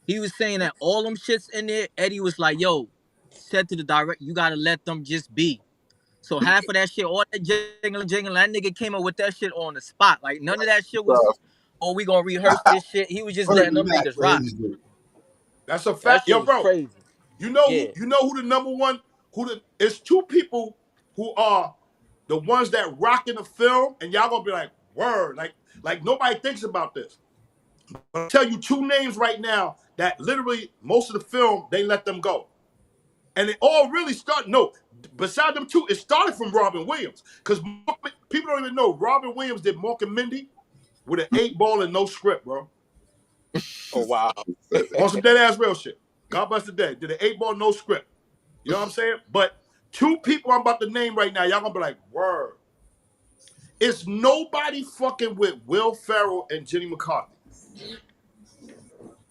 he was saying that all them shits in there, Eddie was like, yo, said to the director, you gotta let them just be. So half of that shit, all that jingle, that nigga came up with that shit on the spot. Like none of that shit was, oh, we gonna rehearse this shit. He was just letting them niggas rock. That's a fact, yo, bro. Crazy. You know who the number one? It's two people who are the ones that rock in the film, and y'all gonna be like, word, like nobody thinks about this. I'll tell you two names right now that literally most of the film they let them go, and it all really started. No, beside them two, it started from Robin Williams, because people don't even know Robin Williams did Mork and Mindy with an 8-ball and no script, bro. Oh wow, on some dead ass real shit. God bless the day. Did an 8-ball no script. You know what I'm saying? But two people I'm about to name right now, y'all gonna be like, word. It's nobody fucking with Will Ferrell and Jenny McCarthy.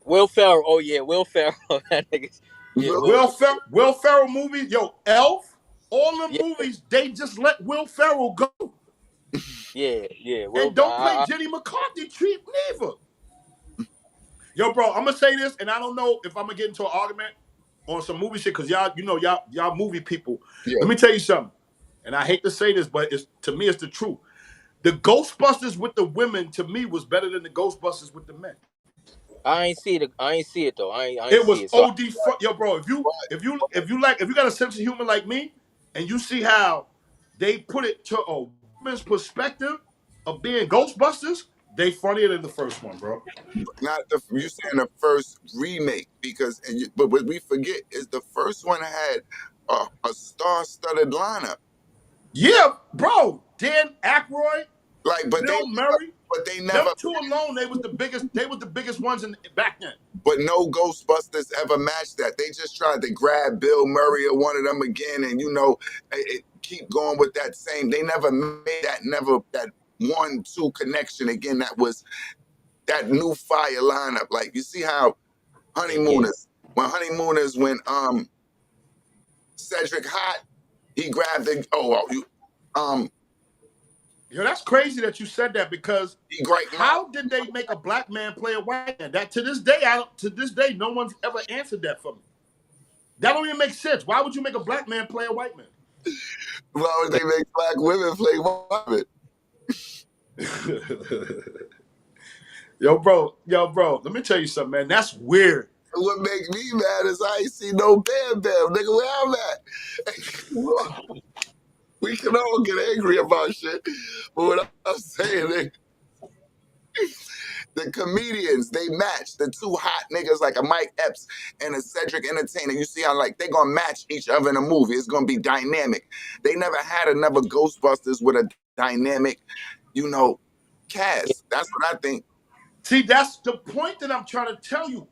Will Ferrell, oh yeah, Will Ferrell. That nigga. Yeah, Will Ferrell movies, yo, Elf, all them movies, they just let Will Ferrell go. Yeah. And don't play Jenny McCarthy cheap neither. Yo, bro, I'm gonna say this, and I don't know if I'm gonna get into an argument on some movie shit, because y'all movie people. Yeah. Let me tell you something, and I hate to say this, but to me it's the truth. The Ghostbusters with the women, to me, was better than the Ghostbusters with the men. I ain't see it though. It was OD. Yo, bro, if you got a sense of humor like me, and you see how they put it to a woman's perspective of being Ghostbusters, they funnier than the first one, bro. Not you saying the first remake, but what we forget is the first one had a star-studded lineup. Yeah, bro. Dan Aykroyd, Like, but Bill Murray. But they never. Them two alone, they was the biggest ones back then. But no Ghostbusters ever matched that. They just tried to grab Bill Murray or one of them again, and keep going with that same. They never made that 1-2 connection again. That was that new fire lineup. Like, you see how Honeymooners, when Cedric Hott, he grabbed the Yo, that's crazy that you said that, because how did they make a black man play a white man? That to this day, no one's ever answered that for me. That don't even make sense. Why would you make a black man play a white man? Why would they make black women play white men? Yo, bro, let me tell you something, man. That's weird. What make me mad is I ain't see no Bam Bam, nigga, where I'm at. We can all get angry about shit, but what I'm saying, nigga, the comedians, they match the two hot niggas like a Mike Epps and a Cedric Entertainer. You see how they gonna match each other in a movie. It's gonna be dynamic. They never had another Ghostbusters with a dynamic, cast. That's what I think. See, that's the point that I'm trying to tell you.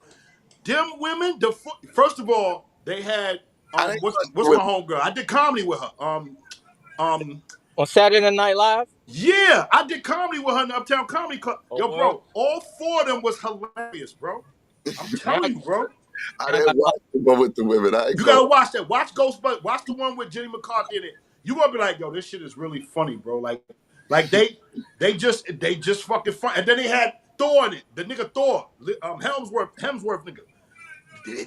Them women, first of all, they had what's my homegirl? I did comedy with her. On Saturday Night Live? Yeah, I did comedy with her in the Uptown Comedy Club. Yo, bro, all four of them was hilarious, bro. I'm telling you, bro. I didn't watch it with the women. You gotta watch that. Watch Ghostbusters. Watch the one with Jenny McCarthy in it. You gonna be like, yo, this shit is really funny, bro. Like they just fucking fun. And then they had Thor in it. The nigga Thor, Hemsworth nigga.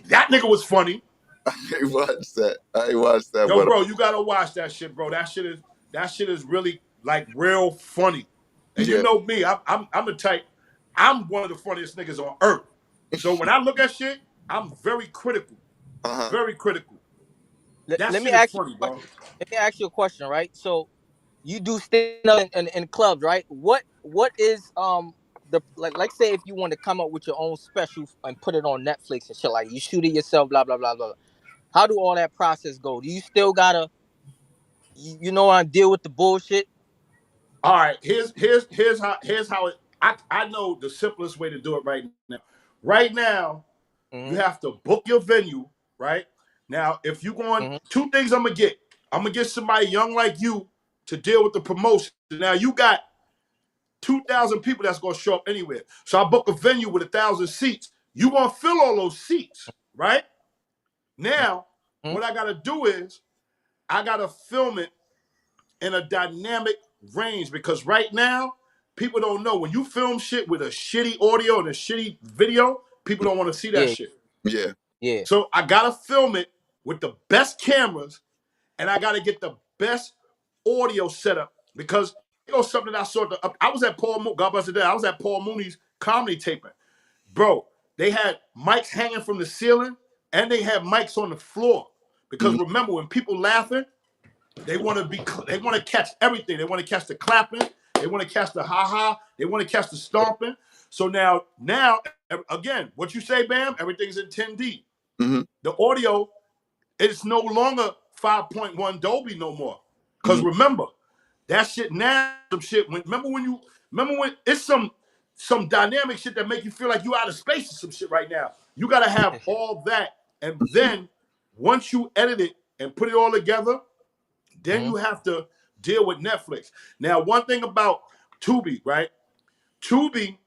That nigga was funny. I ain't watched that. Yo, bro, you gotta watch that shit, bro. That shit is really like real funny. And you know me, I'm the type. I'm one of the funniest niggas on earth. So when I look at shit, I'm very critical. Very critical. Let me ask you a question, right? So you do stand up in clubs, right? What is like say if you want to come up with your own special and put it on Netflix and shit, like you shoot it yourself, blah blah blah blah. How do all that process go? Do you still gotta deal with the bullshit? All right, here's how it. I know the simplest way to do it right now. Right now, you have to book your venue. Right now, if you going, two things I'm gonna get somebody young like you to deal with the promotion. Now you got 2,000 people that's gonna show up anywhere. So I book a venue with 1,000 seats. You gonna fill all those seats, right? Now, what I gotta do is I gotta film it in a dynamic range, because right now people don't know, when you film shit with a shitty audio and a shitty video, people don't want to see that shit. Yeah. So I gotta film it with the best cameras, and I gotta get the best audio setup, because something I saw. I was at Paul Mooney. God bless the day. I was at Paul Mooney's comedy taping, bro. They had mics hanging from the ceiling, and they had mics on the floor, because remember, when people laughing, they want to catch everything. They want to catch the clapping. They want to catch the ha-ha. They want to catch the stomping. So now, again, what you say, Bam, everything's in 10D. The audio, it's no longer 5.1 Dolby no more. Because remember, that shit now, remember when it's some dynamic shit that make you feel like you out of space or some shit right now. You got to have all that. And then once you edit it and put it all together, then you have to deal with Netflix. Now, one thing about Tubi, right? Tubi,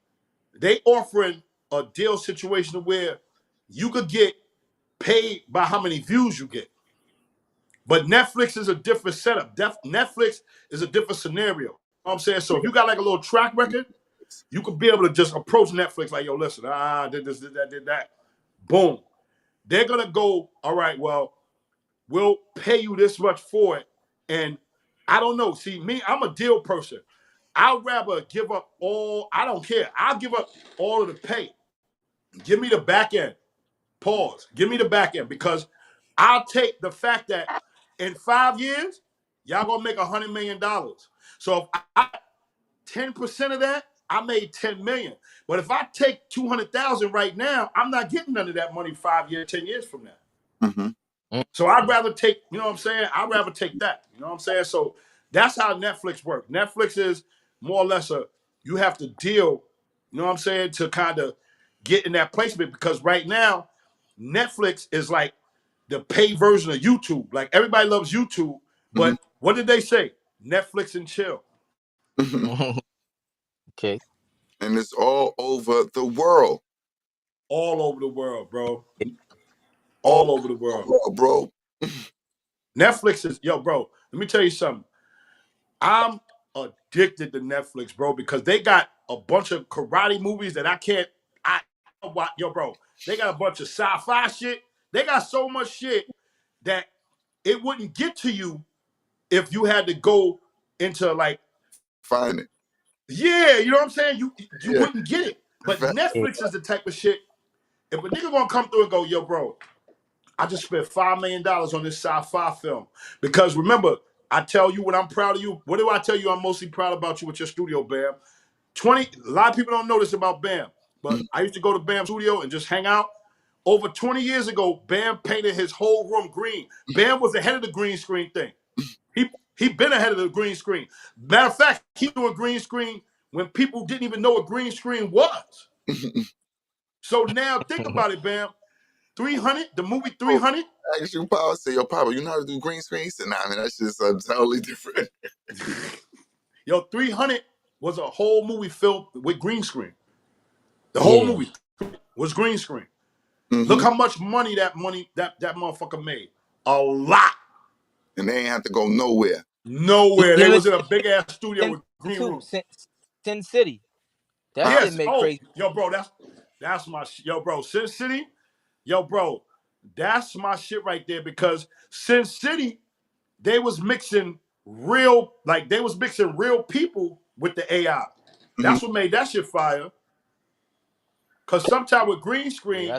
they offering a deal situation where you could get paid by how many views you get. But Netflix is a different setup. Netflix is a different scenario. You know what I'm saying? So if you got like a little track record, you could be able to just approach Netflix like, yo, listen, did this, did that. Boom. They're going to go, all right, well, we'll pay you this much for it. And I don't know. See, me, I'm a deal person. I'd rather give up I don't care. I'll give up all of the pay. Give me the back end. Pause. Give me the back end, because I'll take the fact that in 5 years, y'all gonna make $100 million. So if I 10% of that, I made $10 million. But if I take $200,000 right now, I'm not getting none of that money 5 years, 10 years from now. So I'd rather take, you know what I'm saying? I'd rather take that. You know what I'm saying? So that's how Netflix works. Netflix is more or less you have to deal, you know what I'm saying, to kind of get in that placement, because right now Netflix is like the paid version of YouTube. Like everybody loves YouTube, but what did they say? Netflix and chill. Okay. And it's all over the world. All over the world, bro. All over the world, bro. Netflix is, yo, bro, let me tell you something. I'm addicted to Netflix, bro, because they got a bunch of karate movies that yo, bro, they got a bunch of sci-fi shit. They got so much shit that it wouldn't get to you if you had to go into like find it. Yeah, you know what I'm saying? You wouldn't get it. But Netflix is the type of shit. If a nigga gonna come through and go, yo, bro, I just spent $5 million on this sci-fi film. Because remember, I tell you when I'm proud of you. What do I tell you I'm mostly proud about you with your studio, Bam? A lot of people don't know this about Bam, but I used to go to Bam's studio and just hang out. Over 20 years ago, Bam painted his whole room green. Bam was ahead of the green screen thing. He been ahead of the green screen. Matter of fact, he doing green screen when people didn't even know what green screen was. So now think about it, Bam. 300, the movie 300. Ask you, Papa, say, yo, Papa, you know how to do green screen? He said, nah, man, that's just totally different. Yo, 300 was a whole movie filled with green screen. The whole movie was green screen. Look how much money that motherfucker made. A lot. And they ain't have to go nowhere. Nowhere. They was in a big ass studio with green room. Sin City. That shit made crazy. Yo, bro, that's my shit. Yo, bro, Sin City. Yo, bro, that's my shit right there, because Sin City, they was mixing real people with the AI. That's what made that shit fire. Because sometimes with green screen,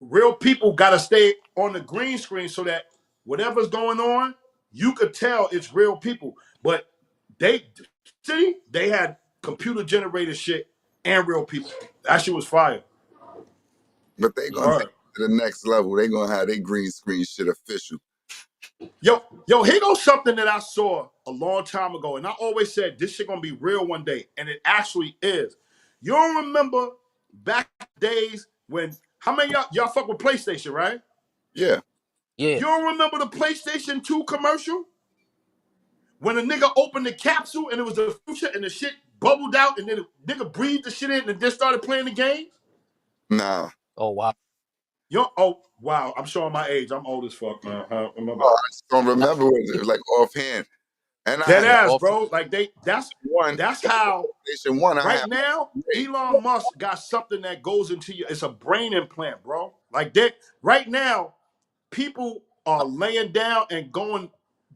real people got to stay on the green screen so that whatever's going on, you could tell it's real people. But they had computer generated shit and real people. That shit was fire. But they gonna take it to the next level. They gonna have their green screen shit official. Yo, here goes something that I saw a long time ago, and I always said this shit gonna be real one day, and it actually is. You don't remember back days when, how many y'all fuck with PlayStation, right? Yeah. You don't remember the PlayStation 2 commercial? When a nigga opened the capsule and it was the future and the shit bubbled out and then the nigga breathed the shit in and then started playing the game? Nah. Oh, wow. Wow. I'm showing my age. I'm old as fuck, man. I just don't remember it, like offhand. And that ass, bro. Like that's how PlayStation 1 right now, Elon Musk got something that goes into you. It's a brain implant, bro. Like that right now, people are laying down and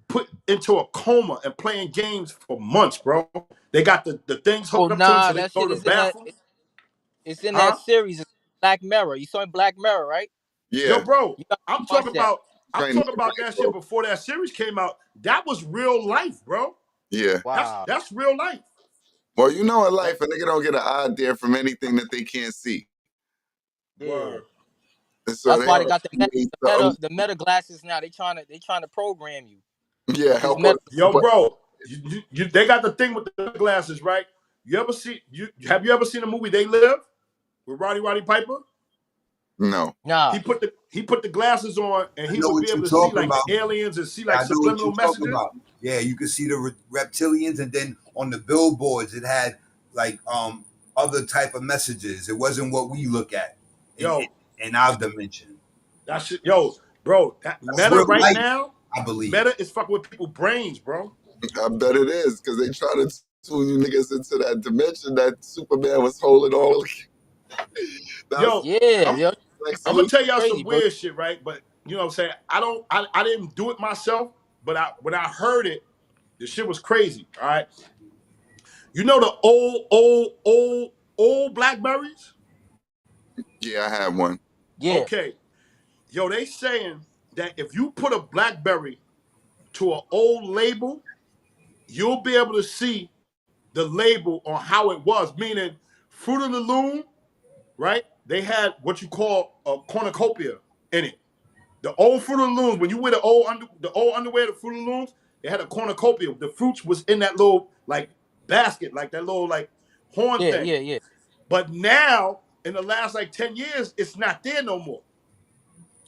put into a coma and playing games for months, bro. They got the things hooked up to them so they go to the bathroom. It's in that series. It's Black Mirror. You saw in Black Mirror, right? Yeah. Yo, bro, I'm talking about that shit before that series came out. That was real life, bro. Yeah. Wow. That's real life. Well, you know, in life, a nigga don't get an idea from anything that they can't see. Yeah. So that's why they got the meta glasses now. They trying to program you. Yeah. Yo, bro, they got the thing with the glasses, right? Have you ever seen the movie They Live with Roddy Piper? No. Nah. He put the glasses on and he would be able to see like the aliens and see like subliminal messages. Yeah, you could see the reptilians, and then on the billboards it had like other type of messages. It wasn't what we look at in our dimension. That shit, bro, Meta right now, I believe Meta is fucking with people's brains, bro. I bet it is, because they try to tune you niggas into that dimension that Superman was holding all. I'm gonna tell y'all some weird shit, right? But you know what I'm saying? I didn't do it myself, but when I heard it, the shit was crazy. All right. You know the old Blackberries? Yeah, I have one. Yeah. Okay. Yo, they saying that if you put a Blackberry to an old label, you'll be able to see the label on how it was. Meaning, Fruit of the Loom, right? They had what you call a cornucopia in it. The old Fruit of the Looms, when you wear the old underwear, the Fruit of the Looms, they had a cornucopia. The fruits was in that little like basket, like that little like horn thing. Yeah. But now, in the last like 10 years, it's not there no more.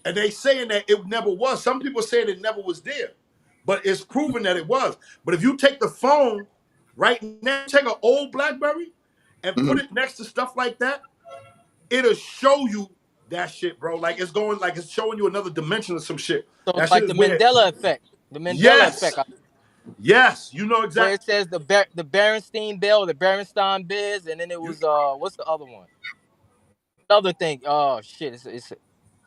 And they saying that it never was. Some people saying it never was there, but it's proven that it was. But if you take the phone right now, take an old BlackBerry and put it next to stuff like that, it'll show you that shit, bro. Like it's going, like it's showing you another dimension of some shit. So That it's like shit the is weird. Mandela effect. The Mandela Yes. effect. Yes, you know Where exactly. it says the Berenstein Bill, the Berenstein Biz, and then it was what's the other one? Another thing. Oh shit, it's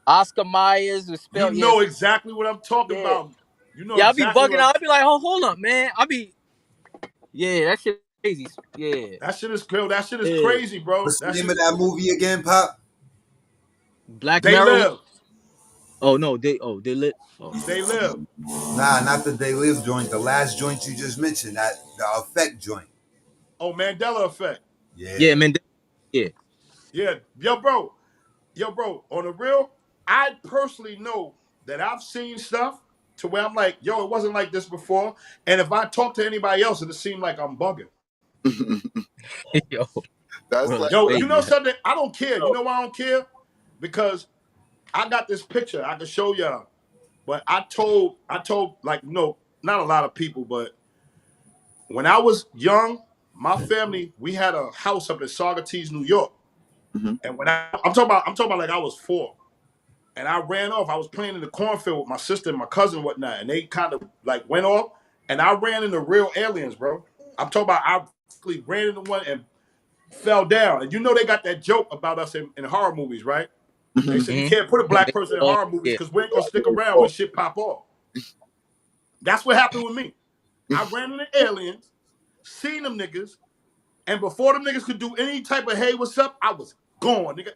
Oscar Myers was spelled. You know exactly what I'm talking about. You know I exactly be bugging out. I be like, oh, hold up, man. That shit crazy. Yeah. That shit is cool. That shit is crazy, bro. What's the name of that movie again, Pop? Black They Mirror. Live. Oh no, they live. Oh. They Live. Nah, not the They Live joint. The last joint you just mentioned, that the Effect joint. Oh, Mandela Effect. Yeah, Mandela. Yeah. Yeah. Yo, bro. On the real, I personally know that I've seen stuff to where I'm like, yo, it wasn't like this before. And if I talk to anybody else, it'll seem like I'm bugging. Yo. That's like, yo, you know something? I don't care. You know why I don't care? Because I got this picture I can show y'all. But I told like, no, not a lot of people, but when I was young, my family, we had a house up in Saugerties, New York. And when I'm talking about like I was 4. And I ran off. I was playing in the cornfield with my sister and my cousin and whatnot. And they kind of like went off. And I ran into real aliens, bro. I'm talking about I ran into one and fell down. And you know they got that joke about us in horror movies, right? They said you can't put a black person in horror movies because we ain't gonna stick around when shit pop off. That's what happened with me. I ran into aliens, seen them niggas, and before them niggas could do any type of hey, what's up, I was gone, nigga.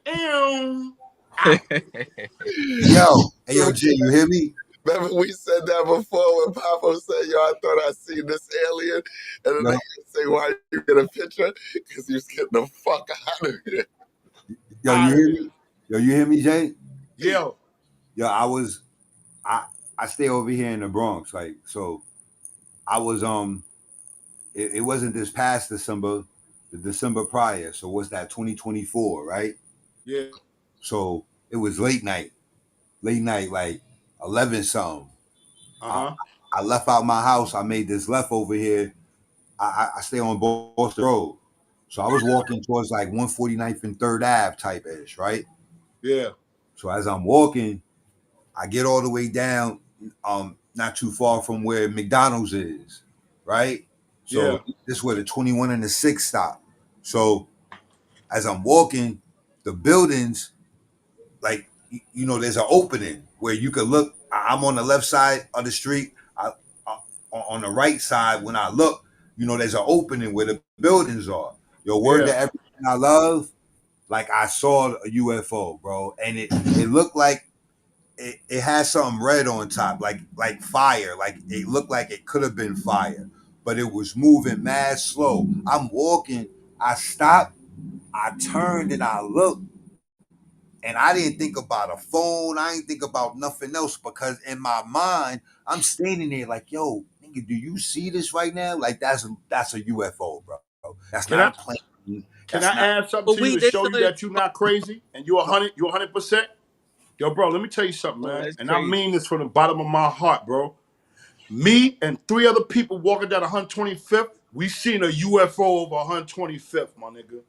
Yo, Jay, you hear me? Remember we said that before when Papa said, yo, I thought I seen this alien. And then they say, why you get a picture? Because he was getting the fuck out of here. Yo, you hear me? Yo, you hear me, Jay? Yo, I stay over here in the Bronx, like, so I was it wasn't this past December, the December prior. So what's that, 2024, right? Yeah. So it was late night, like 11 something. I left out my house. I made this left over here. I stay on Boston Road. So I was walking towards like 149th and 3rd Ave type ish, right? Yeah. So as I'm walking, I get all the way down, not too far from where McDonald's is, right? So this is where the 21 and the 6 stop. So as I'm walking, the buildings, like, you know, there's an opening where you could look. I'm on the left side of the street. On the right side, when I look, you know, there's an opening where the buildings are. Your word to everything I love, like I saw a UFO, bro, and it looked like it had something red on top, like fire. Like it looked like it could have been fire, but it was moving mad slow. I'm walking, I stopped, I turned and I looked, and I didn't think about a phone. I didn't think about nothing else because in my mind, I'm standing there like, yo, nigga, do you see this right now? Like that's a UFO, bro. That's not a plane. Can I add something to you to show you that you're not crazy and you're 100%? Yo, bro, let me tell you something, man. And I mean this from the bottom of my heart, bro. Me and 3 other people walking down 125th, we seen a UFO over 125th, my nigga.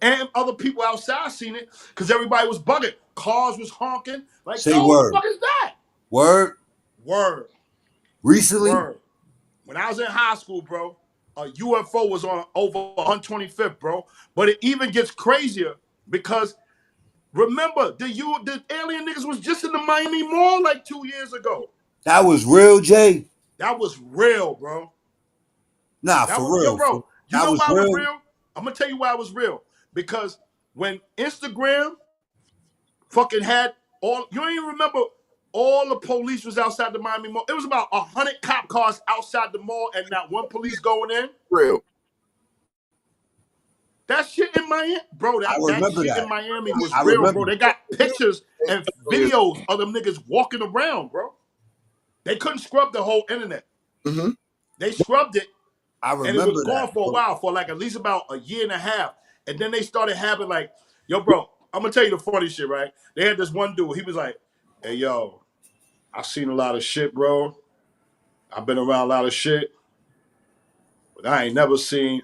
And other people outside seen it because everybody was bugging. Cars was honking. Like, say yo, word. What the fuck is that? Word. Recently? Word. When I was in high school, bro, a UFO was on over 125th, bro. But it even gets crazier because remember, the alien niggas was just in the Miami Mall like 2 years ago. That was real, Jay? That was real, bro. Nah, for real. Yo, bro, you know why it was real? I'm going to tell you why it was real. Because when Instagram fucking had you don't even remember all the police was outside the Miami Mall. It was about 100 cop cars outside the mall and not one police going in. Real. That shit in Miami, bro, that shit in Miami was real, bro. They got pictures and videos of them niggas walking around, bro. They couldn't scrub the whole internet. They scrubbed it I And it was remember going that. for a while, for like at least about a year and a half. And then they started having like, yo, bro, I'm gonna tell you the funny shit, right? They had this one dude, he was like, hey, yo, I've seen a lot of shit, bro. I've been around a lot of shit, but I ain't never seen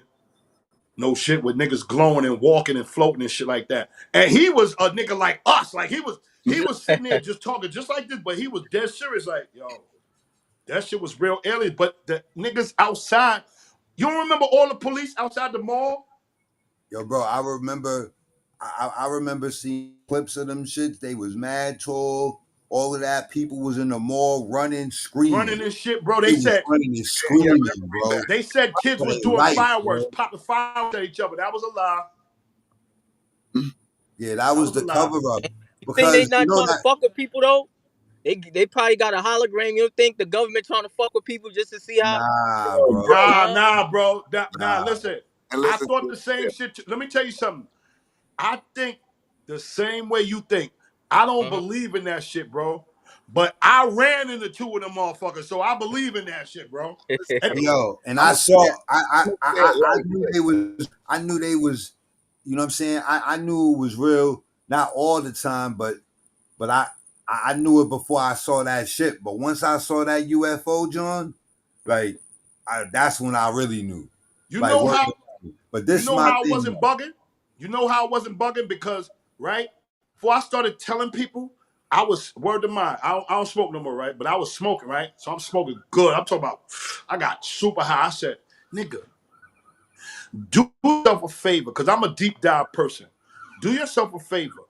no shit with niggas glowing and walking and floating and shit like that. And he was a nigga like us. Like he was sitting there just talking just like this, but he was dead serious, like, yo, that shit was real alien. But the niggas outside, you don't remember all the police outside the mall? Yo, bro, I remember seeing clips of them shits. They was mad tall. All of that. People was in the mall running, screaming. Running and shit, bro. They was running and screaming, bro. They said kids was doing life, fireworks, bro. popping fireworks at each other. That was a lie. Yeah, that was the cover up. You think they not trying to fuck with people though? They probably got a hologram. You don't think the government trying to fuck with people just to see how? Nah, bro. Nah, bro. Listen. I thought the same shit. Let me tell you something. I think the same way you think. I don't believe in that shit, bro. But I ran into two of them motherfuckers, so I believe in that shit, bro. Yo, and I saw. I knew they was. I knew they was. You know what I'm saying? I knew it was real. Not all the time, but I knew it before I saw that shit. But once I saw that UFO, John, like that's when I really knew. You like, know how? But this you know my how thing, I wasn't bugging? You know how I wasn't bugging? Because, right, before I started telling people, I was, word to mind, I don't smoke no more, right? But I was smoking, right? So I'm smoking good. I'm talking about, I got super high. I said, nigga, do yourself a favor, because I'm a deep dive person. Do yourself a favor.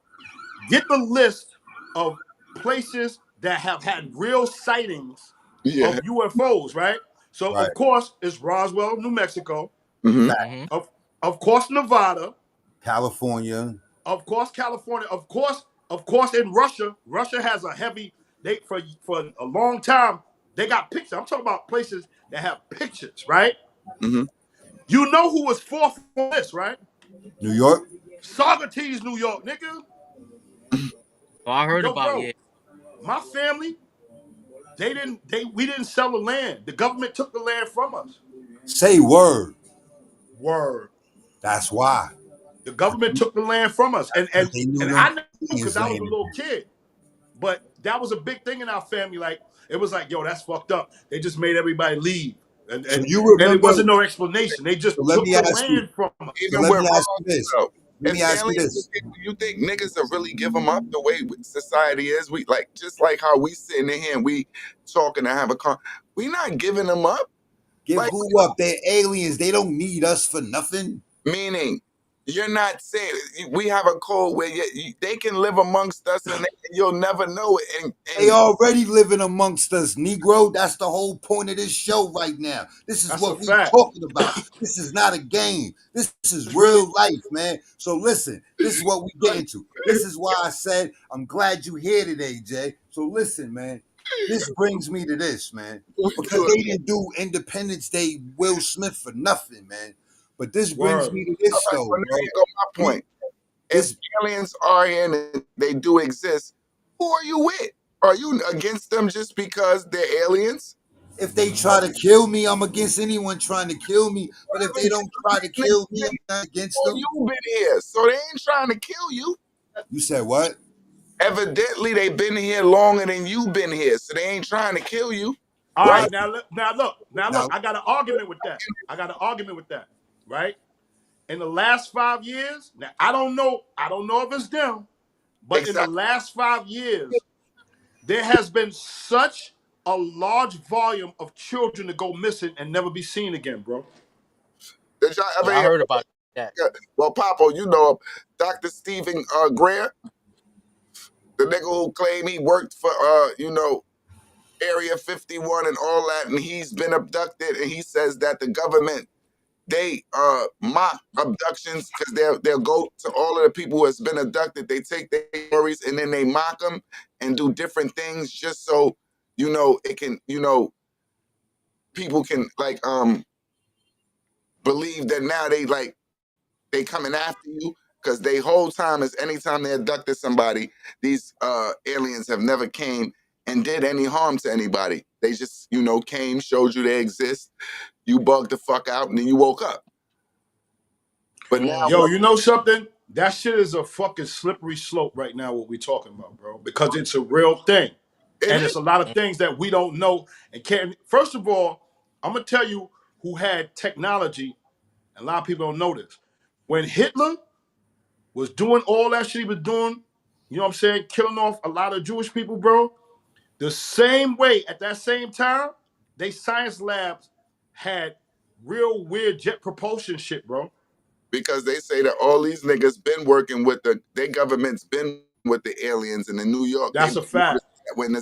Get the list of places that have had real sightings of UFOs, right? So, of course, it's Roswell, New Mexico. Of course, Nevada. California. Of course, California. Of course, in Russia. Russia has a heavy, for a long time, they got pictures. I'm talking about places that have pictures, right? You know who was fourth on this, right? New York. Saugerties, New York, nigga. Oh, I heard about it. My family, we didn't sell the land. The government took the land from us. Say word. Word. That's why. The government took the land from us. And I knew because I was a little kid. But that was a big thing in our family. Like, it was like, yo, that's fucked up. They just made everybody leave. And it wasn't no explanation. They just took the land from us. Let me ask you this. Let me ask you this. You think niggas will really give them up the way society is? We just like how we sitting in here and we talking and have a con. We not giving them up. Give who up? They're aliens. They don't need us for nothing. Meaning, you're not saying we have a code where they can live amongst us and you'll never know it. And they already living amongst us, Negro. That's the whole point of this show right now. This is what we're talking about. This is not a game. This is real life, man. So listen, this is what we get into. This is why I said I'm glad you're here today, Jay. So listen, man. This brings me to this, man. Because they didn't do Independence Day Will Smith for nothing, man. But this brings me to this, though. Bro. My point. If aliens are in and they do exist, who are you with? Are you against them just because they're aliens? If they try to kill me, I'm against anyone trying to kill me. But if they don't try to kill me, I'm not against them. You've been here, so they ain't trying to kill you. You said what? Evidently, they've been here longer than you've been here, so they ain't trying to kill you. All right, now look. I got an argument with that. Right? In the last 5 years, now I don't know if it's them, but in the last 5 years, there has been such a large volume of children to go missing and never be seen again, bro. Did y'all ever hear? I heard about that. Well, Papo, you know Dr. Stephen Greer, the nigga who claimed he worked for Area 51 and all that, and he's been abducted, and he says that the government, they mock abductions because they'll go to all of the people who has been abducted. They take their stories and then they mock them and do different things just so it can people can believe that now they coming after you because they whole time is anytime they abducted somebody, these aliens have never came and did any harm to anybody. They just, you know, came, showed you they exist. You bugged the fuck out, and then you woke up. But now, yo, you know something? That shit is a fucking slippery slope right now, what we talking about, bro. Because it's a real thing. And it's a lot of things that we don't know and can't. First of all, I'm going to tell you who had technology, and a lot of people don't know this. When Hitler was doing all that shit he was doing, you know what I'm saying, killing off a lot of Jewish people, bro, the same way, at that same time, they science labs had real weird jet propulsion shit, bro. Because they say that all these niggas been working with their government's been with the aliens, and in New York, that's a fact. When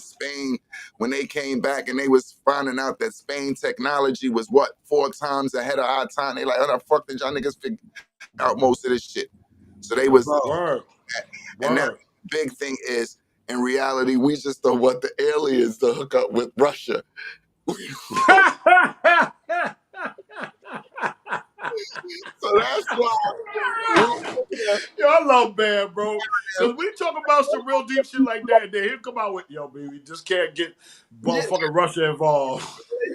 they came back and they was finding out that Spain technology was 4 times ahead of our time, they like, how the fuck did y'all niggas figure out most of this shit? So they was, Word. And that big thing is, in reality, we just don't want the aliens to hook up with Russia. So that's why. Yo, I love Bam, bro. Because we talk about some real deep shit like that, and then he'll come out with, yo, baby, just can't get motherfucking Russia involved.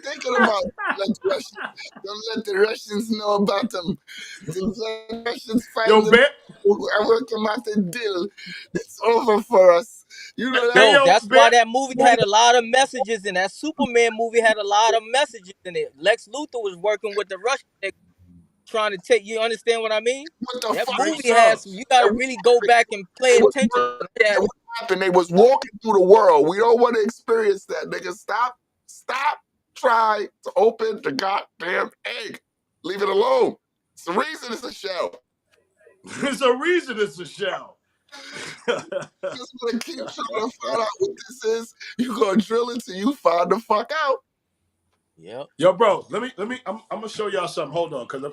Thinking about don't let the Russians know about them. The Russians find yo, them. I work them out the deal. It's over for us. You know that? Yo, that's why that movie had a lot of messages, and that Superman movie had a lot of messages in it. Lex Luthor was working with the Russians, trying to take. You understand what I mean? What the that fuck? Movie has some. You gotta really go back and pay attention to that. What happened? They was walking through the world. We don't want to experience that, nigga. Stop. Try to open the goddamn egg. Leave it alone. It's the reason it's a shell. There's a reason it's a shell. Just want to keep trying to find out what this is. You gonna drill it till you find the fuck out. Yep. Yo, bro, let me. I'm gonna show y'all something. Hold on, cause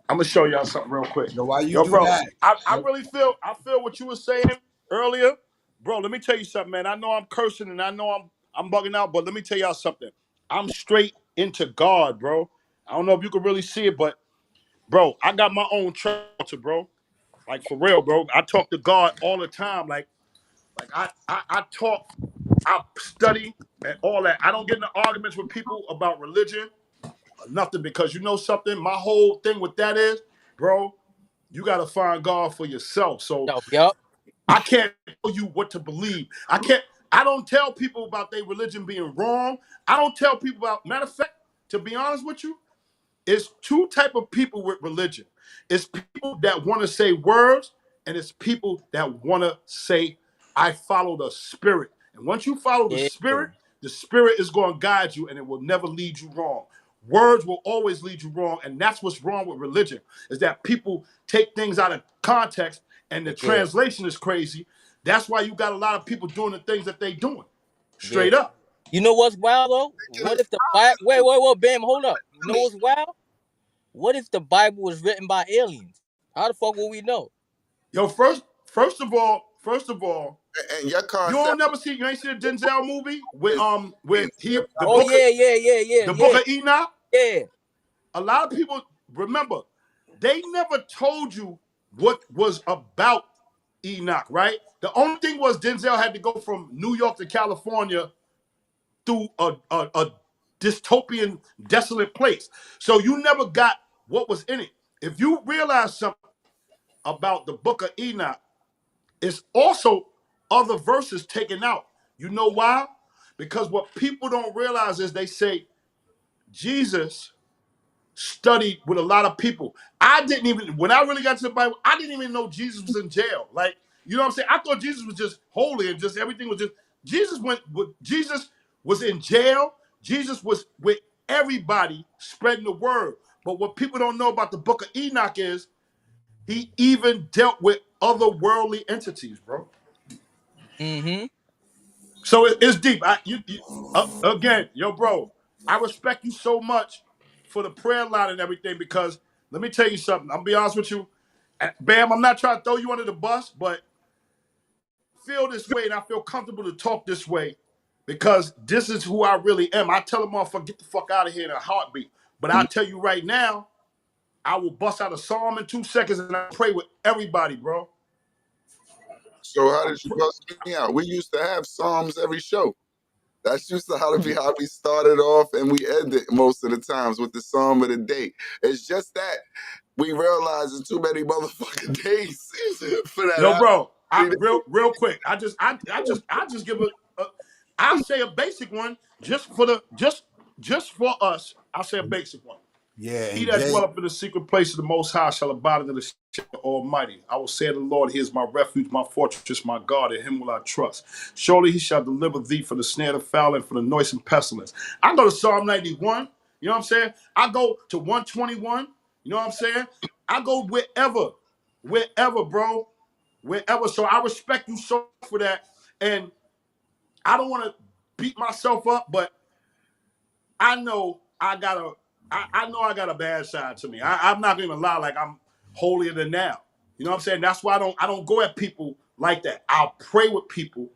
I'm gonna show y'all something real quick. Yo, why you Yo, do bro, that? I really feel what you were saying earlier, bro. Let me tell you something, man. I know I'm cursing and I know I'm bugging out, but let me tell y'all something. I'm straight into God, bro. I don't know if you can really see it, but bro, I got my own church, bro. Like for real, bro. I talk to God all the time. Like I talk, I study and all that. I don't get into arguments with people about religion or nothing, because you know something? My whole thing with that is, bro, you gotta find God for yourself. So yep. I can't tell you what to believe. I don't tell people about their religion being wrong. I don't tell people about, matter of fact, to be honest with you, it's 2 type of people with religion. It's people that want to say words, and it's people that want to say, I follow the spirit. And once you follow the spirit is going to guide you, and it will never lead you wrong. Words will always lead you wrong, and that's what's wrong with religion, is that people take things out of context, and the translation is crazy. That's why you got a lot of people doing the things that they doing. Straight up. You know what's wild though? What if the Bible? Wait, Bam, hold up. You know what's wild? What if the Bible was written by aliens? How the fuck will we know? Yo, first of all, and your concept, you ain't seen a Denzel movie with the the Book of Enoch? Yeah. A lot of people, remember, they never told you what was about Enoch, right? The only thing was Denzel had to go from New York to California through a dystopian, desolate place. So you never got what was in it. If you realize something about the Book of Enoch, it's also other verses taken out. You know why? Because what people don't realize is they say Jesus studied with a lot of people. When I really got to the Bible, I didn't even know Jesus was in jail. Like, you know what I'm saying? I thought Jesus was just holy and just everything was just, Jesus was in jail. Jesus was with everybody spreading the word. But what people don't know about the Book of Enoch is he even dealt with other worldly entities, bro. Mm-hmm. So it's deep. Again, yo, bro, I respect you so much for the prayer line and everything, because let me tell you something. I'm gonna be honest with you. Bam, I'm not trying to throw you under the bus, but I feel this way and I feel comfortable to talk this way because this is who I really am. I tell them, motherfucker, get the fuck out of here in a heartbeat. But I tell you right now, I will bust out a psalm in 2 seconds and I pray with everybody, bro. So how did you bust me out? We used to have psalms every show. That's used to how we started off and we ended most of the times with the song of the day. It's just that we realize there's too many motherfucking days for that. Yo, bro, real quick. I just give I'll say a basic one just for us. I'll say a basic one. Yeah, He that dwell up in the secret place of the Most High shall abide under the shadow of the Almighty. I will say to the Lord, He is my refuge, my fortress, my God, in Him will I trust. Surely He shall deliver thee from the snare of the fowler and from the noisome pestilence. I go to Psalm 91. You know what I'm saying? I go to 121. You know what I'm saying? I go wherever, bro. Wherever. So I respect you so much for that. And I don't want to beat myself up, but I know I got a bad side to me. I'm not gonna lie, like I'm holier than thou. You know what I'm saying? That's why I don't go at people like that. I'll pray with people,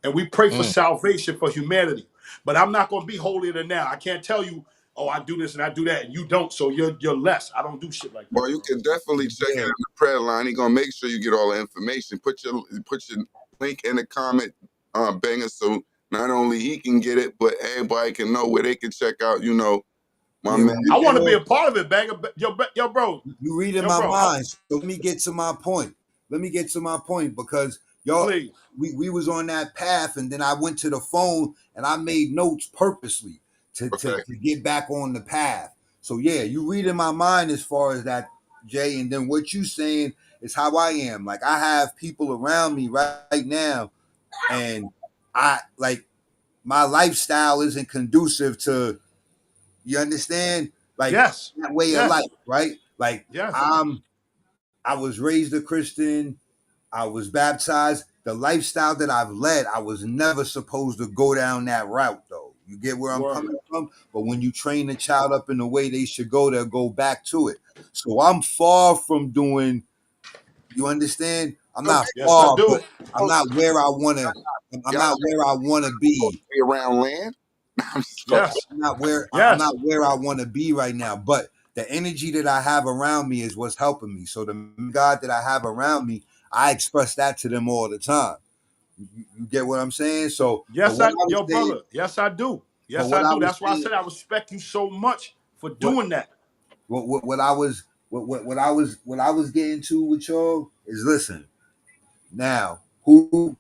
and we pray for salvation for humanity. But I'm not gonna be holier than thou. I can't tell you, oh, I do this and I do that, and you don't, so you're less. I don't do shit like that. Well, you can definitely check it in the prayer line. He's gonna make sure you get all the information. Put your link in the comment, banger, so not only he can get it, but everybody can know where they can check out. You know, my man. I want to be a part of it, banger. Yo, bro. You reading my mind. So let me get to my point. Because y'all, we was on that path, and then I went to the phone and I made notes purposely to get back on the path. So yeah, you reading my mind as far as that, Jay, and then what you saying is how I am. Like I have people around me right now, and I like my lifestyle isn't conducive to, you understand? Like that way of life, right? Like I was raised a Christian. I was baptized. The lifestyle that I've led, I was never supposed to go down that route, though. You get where I'm coming from? But when you train a child up in the way they should go, they'll go back to it. So I'm far from doing, you understand? I'm not far, but I'm not where I want to. I'm not where I want to be. Around land? I'm not where I want to be right now. But the energy that I have around me is what's helping me. So the God that I have around me, I express that to them all the time. You get what I'm saying? So brother. Yes, I do. Yes, I do. That's why I said I respect you so much for doing that. What I was getting to with y'all is, listen. Now, who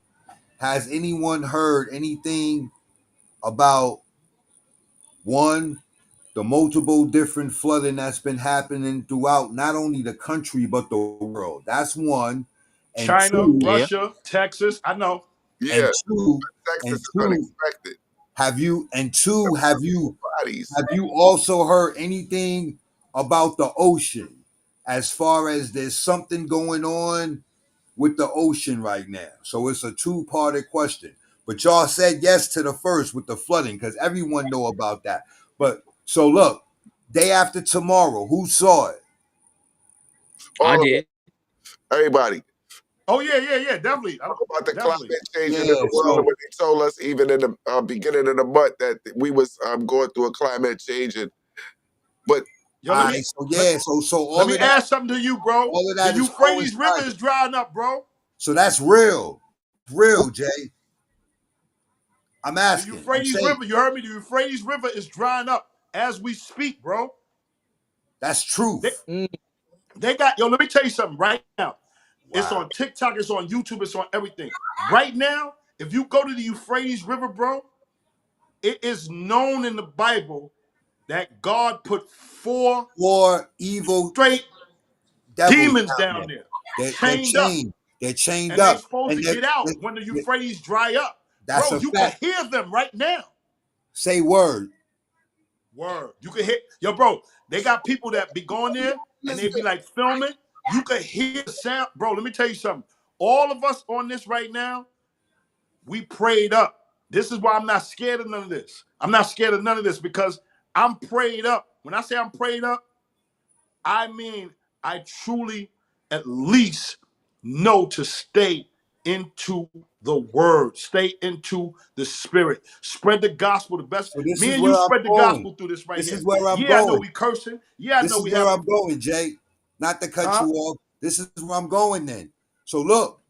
has anyone heard anything about the multiple different flooding that's been happening throughout not only the country but the world? That's one. And China, Russia, Texas. I know. Yeah. Texas is unexpected. Have you also heard anything about the ocean? As far as there's something going on with the ocean right now. So it's a two-parted question. But y'all said yes to the first with the flooding, because everyone know about that. But so look, day after tomorrow, who saw it? I did. Everybody. Oh yeah, definitely. About the climate change in the world, when they told us even in the beginning of the month that we was going through a climate change, but let me add something to you, bro. All of that the Euphrates River is drying up, bro. So that's real, Jay. I'm asking. The Euphrates River, you heard me? The Euphrates River is drying up as we speak, bro. That's true. They got, let me tell you something right now. Wow. It's on TikTok, it's on YouTube, it's on everything. Right now, if you go to the Euphrates River, bro, it is known in the Bible that God put four evil straight demons down there. They're chained up. They're chained up. They're supposed to get out when the Euphrates dry up. That's bro, you can hear them right now. Say word. Word. You can hear, bro, they got people that be going there and they be like filming. You can hear the sound. Bro, let me tell you something. All of us on this right now, we prayed up. This is why I'm not scared of none of this. I'm not scared of none of this because I'm prayed up. When I say I'm prayed up, I mean I truly at least know to stay into the word, stay into the spirit, spread the gospel the best. So me and you spread the gospel through this right here. This is where I'm going. I know we cursing. Yeah, I know we have. This is where I'm going, Jay. Not to cut you off. This is where I'm going then. So look.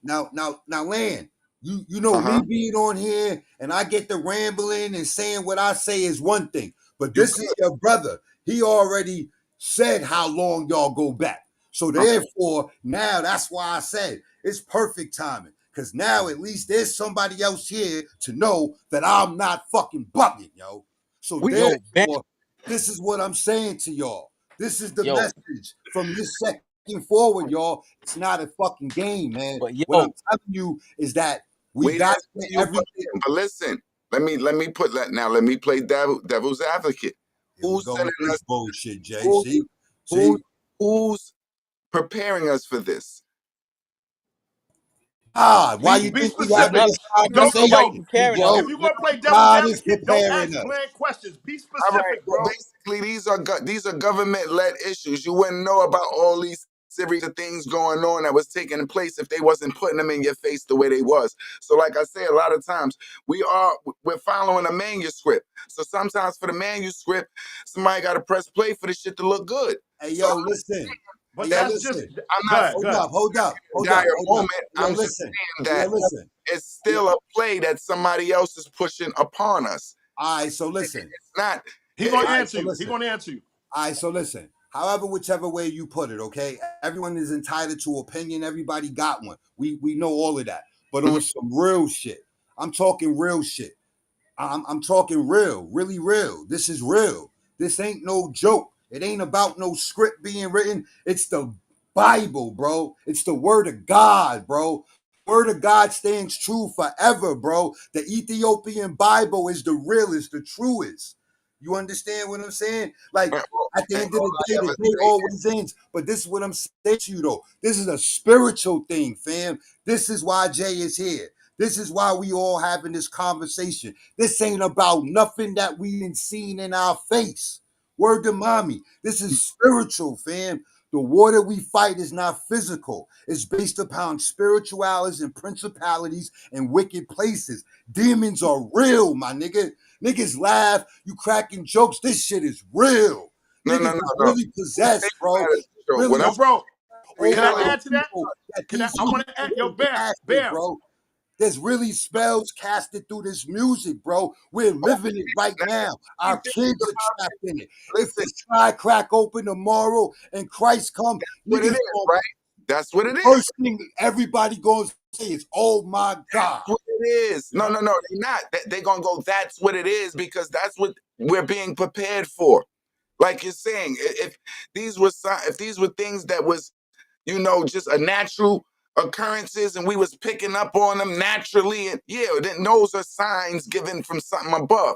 Now, Land, You know, me being on here and I get the rambling and saying what I say is one thing, but this is your brother. He already said how long y'all go back. So therefore, now that's why I said it's perfect timing. Because now at least there's somebody else here to know that I'm not fucking bugging, yo. So therefore, this is what I'm saying to y'all. This is the message from this second forward, y'all. It's not a fucking game, man. What I'm telling you is that we got everything. But listen, let me put that now. Let me play devil's advocate. Who's sending us bullshit, Jay? Who's preparing us for this? Why you think we having this conversation? If you're gonna play devil's advocate, don't ask bland questions. Be specific, bro. Basically, these are government-led issues. You wouldn't know about all these series of things going on that was taking place if they wasn't putting them in your face the way they was. So like I say, a lot of times we're following a manuscript. So sometimes for the manuscript, somebody got to press play for the shit to look good. Hey, yo, listen. But that's just. I'm not. Hold up. I'm just saying that it's still a play that somebody else is pushing upon us. All right, so listen. It's not. He's gonna answer you. He's gonna answer you. All right, so listen. However, whichever way you put it, okay? Everyone is entitled to opinion. Everybody got one. We know all of that. But on some real shit, I'm talking real shit. I'm talking real, really real. This is real. This ain't no joke. It ain't about no script being written. It's the Bible, bro. It's the word of God, bro. Word of God stands true forever, bro. The Ethiopian Bible is the realest, the truest. You understand what I'm saying? Like, at the end of the day always ends. But this is what I'm saying to you, though. This is a spiritual thing, fam. This is why Jay is here. This is why we all having this conversation. This ain't about nothing that we ain't seen in our face. Word to mommy. This is spiritual, fam. The war that we fight is not physical. It's based upon spiritualities and principalities and wicked places. Demons are real, my nigga. Niggas laugh, you cracking jokes. This shit is real. Niggas is really possessed, bro. Really, bro. Can I add to that? I want to add, yo, Bam, bro. There's really spells casted through this music, bro. We're living it right now. Our kids are trapped in it. If the sky crack open tomorrow and Christ come, what it is, right? That's what it is. First thing everybody goes to say is, "Oh my God." That's what it is. No, they're not. They're gonna go, that's what it is, because that's what we're being prepared for. Like you're saying, if these were things that was, just a natural occurrences and we was picking up on them naturally, and then those are signs given from something above.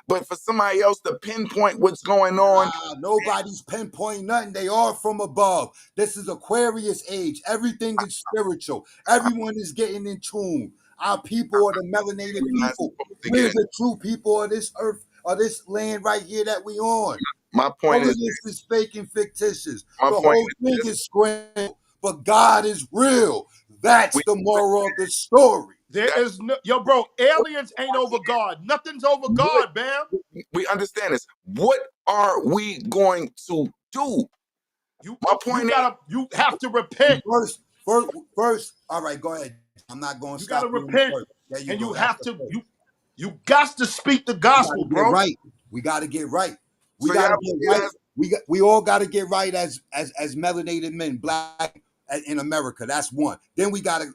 But for somebody else to pinpoint what's going on, nobody's pinpointing nothing. They are from above. This is Aquarius age. Everything is spiritual. Everyone is getting in tune. Our people are the melanated people. We're the true people of this earth, of this land right here that we on. My point is this is fake and fictitious. The whole thing is scrambled. But God is real. That's the moral of the story. There is no, bro, aliens ain't over God. Nothing's over God, Bam. We understand this. What are we going to do? My point is, you have to repent. First, all right, go ahead. I'm not going to stop. You got to repent. And you have to, you got to speak the gospel, bro. Right. We got to get right. We got to get right. We all got to get right as melanated men, black in America. That's one. Then we gotta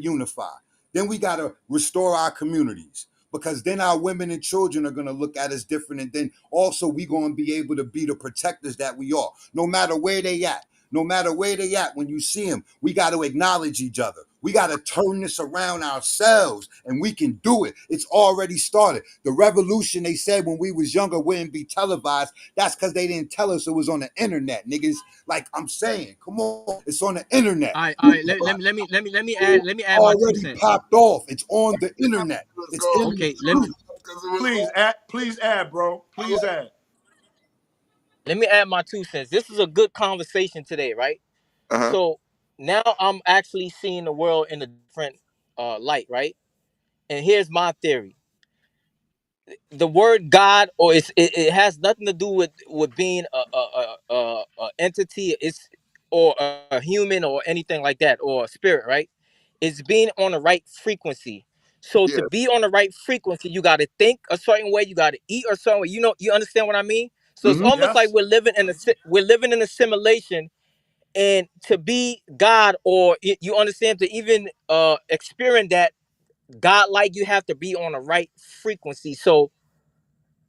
unify. Then we gotta restore our communities, because then our women and children are gonna look at us different, and then also we gonna be able to be the protectors that we are, no matter where they at. No matter where they at, when you see them, we got to acknowledge each other. We got to turn this around ourselves, and we can do it. It's already started. The revolution, they said when we was younger, wouldn't be televised. That's because they didn't tell us it was on the internet, niggas. Like I'm saying, come on, it's on the internet. All right. Let me add my 2 cents. Popped off. It's on the internet. It's okay. Please add, bro. Please add. Let me add my 2 cents. This is a good conversation today, right? So now I'm actually seeing the world in a different light, right? And here's my theory. The word God, or it has nothing to do with being a entity, or a human or anything like that, or a spirit, right? is being on the right frequency. So Yeah. to be on the right frequency, you got to think a certain way, you got to eat a certain way. You know, you understand what I mean? So it's almost like Yes. we're living in a simulation, and to be God, or you understand, to even experience that God, like, you have to be on the right frequency. So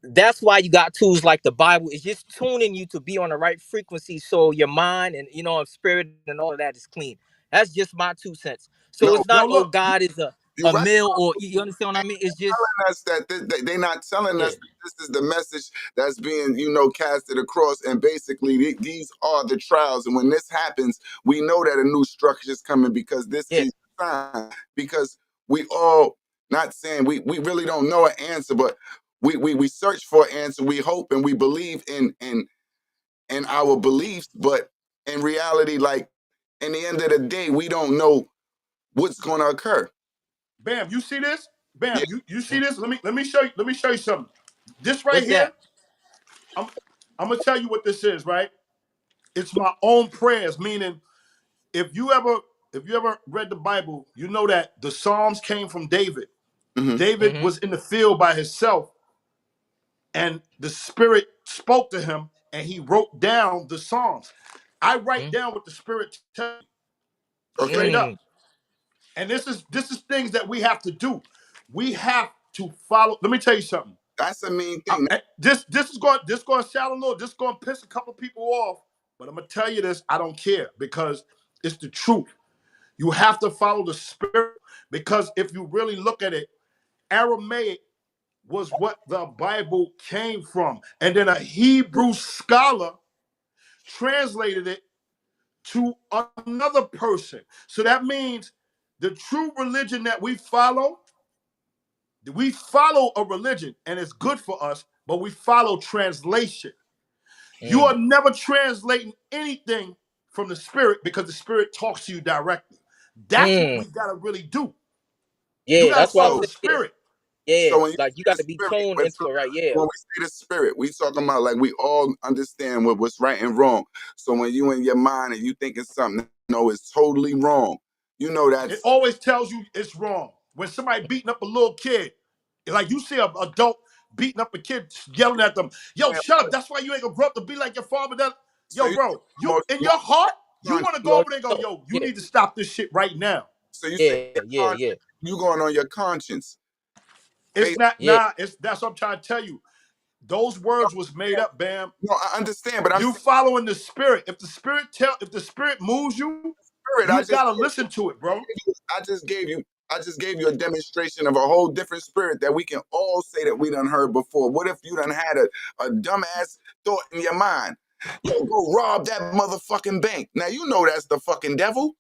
that's why you got tools like the Bible. It's just tuning you to be on the right frequency, so your mind and spirit and all of that is clean. That's just my 2 cents. So No, it's not, Yo, oh, look. God is you're a right. male, or you understand what I mean? It's just, Us that they're not telling yeah, us that this is the message that's being, casted across, and basically these are the trials. And when this happens, we know that a new structure is coming, because this yeah, is time. Because we all, not saying we really don't know an answer, but we search for an answer. We hope and we believe in our beliefs, but in reality, like, in the end of the day, we don't know what's going to occur. Bam, you see this? Yeah. Bam, you see this? Let me show you something. This right what's here, that? I'm gonna tell you what this is, right? It's my own prayers, meaning if you ever read the Bible, you know that the Psalms came from David. Mm-hmm. David was in the field by himself, and the Spirit spoke to him, and he wrote down the Psalms. I write down what the Spirit tells me, straight Okay. up. And this is things that we have to do. We have to follow. Let me tell you something. That's a mean thing. This is going to sound a little. This is going to piss a couple people off. But I'm gonna tell you this. I don't care, because it's the truth. You have to follow the Spirit, because if you really look at it, Aramaic was what the Bible came from, and then a Hebrew scholar translated it to another person. So that means the true religion that we follow a religion, and it's good for us, but we follow translation. You are never translating anything from the Spirit, because the Spirit talks to you directly. That's what we got to really do. You Yeah, got to that's why I follow So, the said, yeah, Spirit. yeah. so when you Like, you say got the to be spirit, tuned into it, right? Yeah, when we say the spirit, we talking about, like, we all understand what's right and wrong. So when you in your mind and you thinking something, is totally wrong, It that's always tells you it's wrong. When somebody beating up a little kid, like you see an adult beating up a kid, yelling at them, yo, shut up. That's why you ain't gonna grow up to be like your father. so Yo, you bro, you almost in your heart, you want to you go already over there and go, know. yo, you Yeah, need to stop this shit right now. so you say yeah, your yeah, yeah, conscience, you going on your conscience. It's not, yeah. nah, that's what I'm trying to tell you. Those words was made up, Bam. No, I understand, but I'm You saying following the Spirit. If the Spirit moves you, spirit. you gotta listen to it, bro. I just gave you a demonstration of a whole different spirit that we can all say that we done heard before. What if you done had a dumbass thought in your mind? Yo, go rob that motherfucking bank. Now you know that's the fucking devil.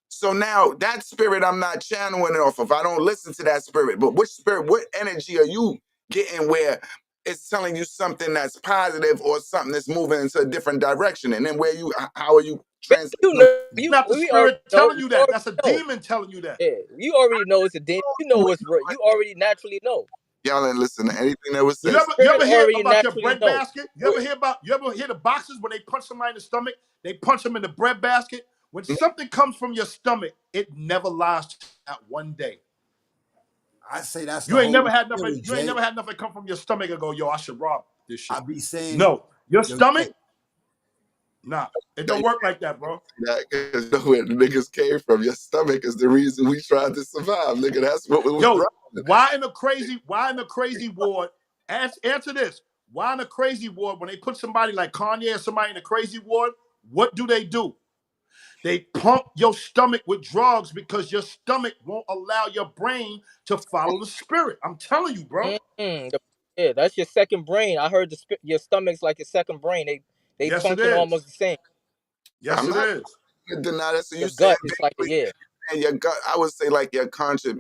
So now that spirit I'm not channeling off of. I don't listen to that spirit. But which spirit, what energy are you getting where it's telling you something that's positive or something that's moving into a different direction? And then how are you translating You them? know, Not the we already Spirit know. telling You you that. already That's a know. demon telling you that. Yeah, you already know it's a demon. You know what's real. You already naturally know. Y'all ain't listen to anything that was You said. ever you Spirit ever hear already about your naturally bread know. basket? You ever hear the boxers when they punch somebody in the stomach? They punch them in the bread basket. When something comes from your stomach, it never lasts that one day. I say that's the You ain't Holy never had nothing. Spirit, You ain't Jay. never had nothing come from your stomach and go, yo, I should rob this shit. I be saying, No, your yo, stomach, Jay, nah, it don't work like that, bro. That because where the niggas came from. Your stomach is the reason we tried to survive, nigga. That's what we was Yo, driving. why in the crazy ward? Answer this. Why in the crazy ward when they put somebody like Kanye or somebody in the crazy ward? What do? They pump your stomach with drugs because your stomach won't allow your brain to follow the Spirit. I'm telling you, bro. Yeah, that's your second brain. I heard your stomach's like your second brain. They Yes, it function is. almost the same. Yes, I'm it not is. gonna deny that. So you Your saying gut is like a, basically, yeah. and your gut? I would say like your conscience,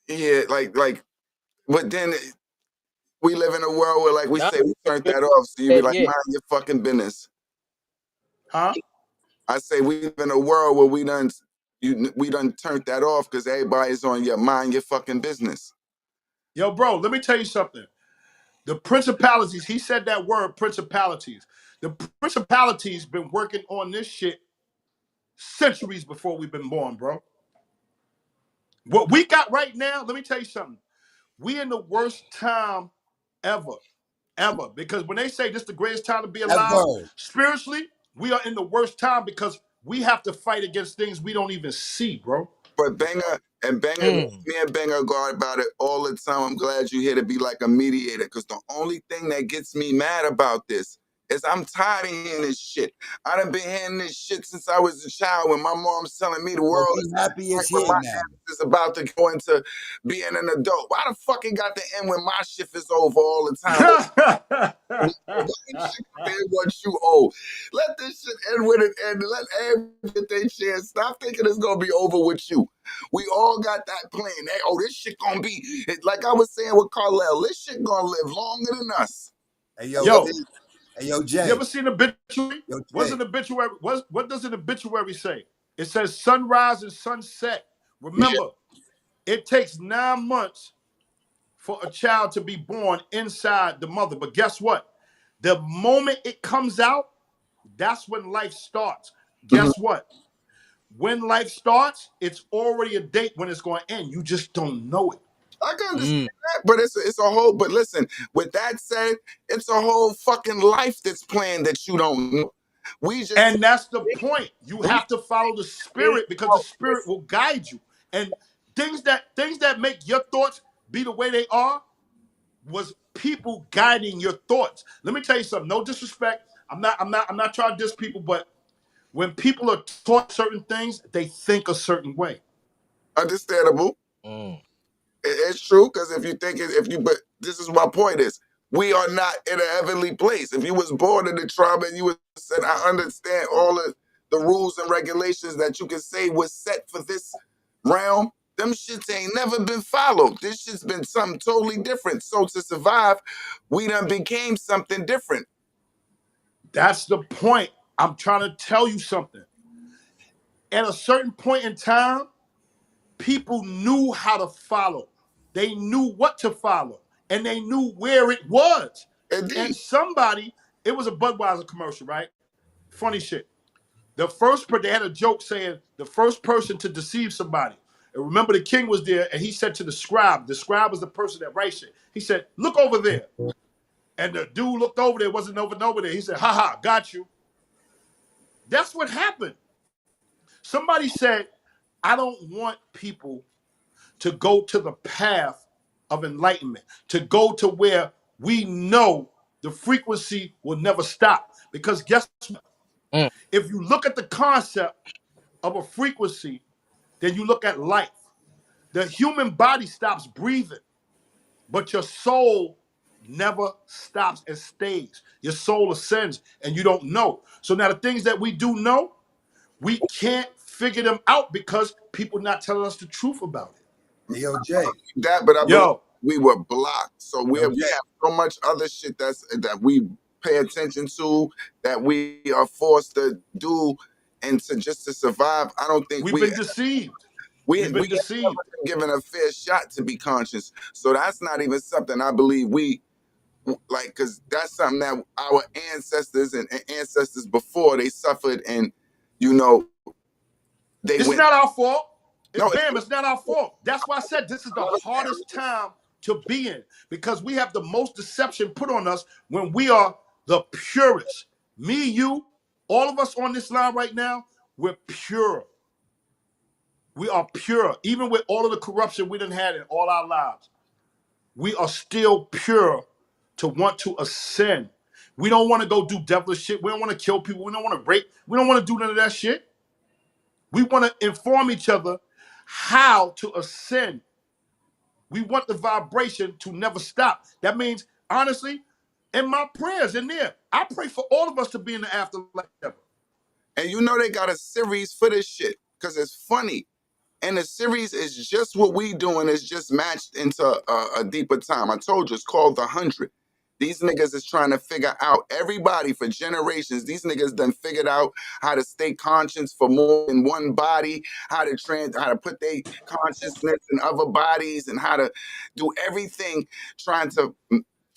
yeah, like. But then we live in a world where, like we Not say, we turned that off. So you be like, yeah. mind your fucking business. Huh? I say we live in a world where we done turned that off because everybody's on your mind your fucking business. Yo, bro, let me tell you something. The principalities, he said that word, principalities. The principalities been working on this shit centuries before we've been born, bro. What we got right now, let me tell you something. We in the worst time ever. Because when they say this is the greatest time to be alive, spiritually, we are in the worst time because we have to fight against things we don't even see, bro. But Banger, me and Banger go about it all the time. I'm glad you're here to be like a mediator, because the only thing that gets me mad about this is I'm tired of hearing this shit. I done been hearing this shit since I was a child, when my mom's telling me the world is happy as when here my now. ass is about to go into being an adult. Why the fuck it got to end when my shift is over all the time? What you owe. Let this shit end when it ends. Let everybody get their chance. Stop thinking it's gonna be over with you. We all got that plan. Hey, oh, this shit gonna be like I was saying with Carlisle. This shit gonna live longer than us. Hey yo, Jay. You ever seen an obituary? What's an obituary? What does an obituary say? It says sunrise and sunset. Remember, it takes 9 months for a child to be born inside the mother. But guess what? The moment it comes out, that's when life starts. Guess what? When life starts, it's already a date when it's going to end. You just don't know it. I can understand that, but it's a whole. But listen, with that said, it's a whole fucking life that's planned that you don't know. And that's the point. You have to follow the spirit, because the spirit will guide you. And things that make your thoughts be the way they are was people guiding your thoughts. Let me tell you something. No disrespect. I'm not trying to diss people, but when people are taught certain things, they think a certain way. Understandable. It's true, because but this is my point is, we are not in a heavenly place. If you was born in the trauma and you was said, I understand all of the rules and regulations that you can say was set for this realm, them shits ain't never been followed. This shit's been something totally different. So to survive, we done became something different. That's the point. I'm trying to tell you something. At a certain point in time, people knew how to follow. They knew what to follow, and they knew where it was. Indeed. And somebody, it was a Budweiser commercial, right? Funny shit. They had a joke saying the first person to deceive somebody. And remember, the king was there, and he said to the scribe was the person that writes shit. He said, look over there. And the dude looked over there, wasn't over there. He said, ha, got you. That's what happened. Somebody said, I don't want people to go to the path of enlightenment, to go to where we know the frequency will never stop. Because guess what? If you look at the concept of a frequency, then you look at life. The human body stops breathing, but your soul never stops and stays. Your soul ascends, and you don't know. So now the things that we do know, we can't figure them out because people not telling us the truth about it. Yo, Jay. We were blocked. So we have so much other shit that we pay attention to, that we are forced to do, and to survive. I don't think we've been deceived. We've been deceived. Given a fair shot to be conscious. So that's not even something I believe we like, because that's something that our ancestors and ancestors before, they suffered, and it's not our fault. It's not our fault. That's why I said this is the hardest time to be in, because we have the most deception put on us when we are the purest. Me, you, all of us on this line right now, we're pure. We are pure. Even with all of the corruption we done had in all our lives, we are still pure to want to ascend. We don't want to go do devilish shit. We don't want to kill people. We don't want to rape. We don't want to do none of that shit. We want to inform each other how to ascend. We want the vibration to never stop. That means, honestly, in my prayers in there, I pray for all of us to be in the afterlife. And they got a series for this shit, because it's funny. And the series is just what we doing, is just matched into a deeper time. I told you, it's called The 100. These niggas is trying to figure out, everybody for generations, these niggas done figured out how to stay conscious for more than one body, how to put their consciousness in other bodies, and how to do everything, trying to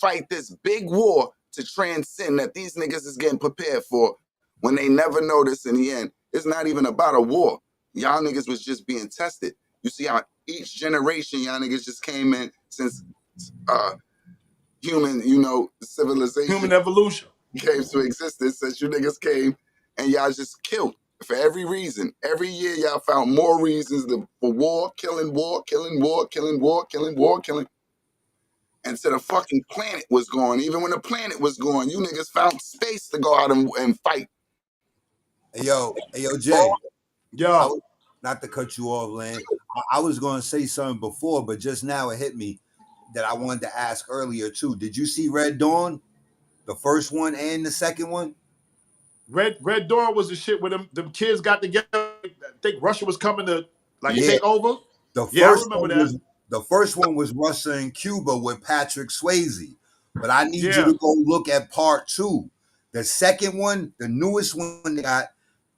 fight this big war to transcend that these niggas is getting prepared for, when they never notice in the end, It's not even about a war. Y'all niggas was just being tested. You see how each generation y'all niggas just came in since human, civilization Human evolution came to existence, since you niggas came and y'all just killed for every reason. Every year y'all found more reasons for war, killing, until the fucking planet was gone. Even when the planet was gone, you niggas found space to go out and fight. Hey, yo, Jay. Yo. Not to cut you off, Land. I was going to say something before, but just now it hit me that I wanted to ask earlier too. Did you see Red Dawn? The first one and the second one? Red Dawn was the shit where them kids got together. I think Russia was coming to take over. The first one was Russia and Cuba with Patrick Swayze. But I need you to go look at part 2. The second one, the newest one they got,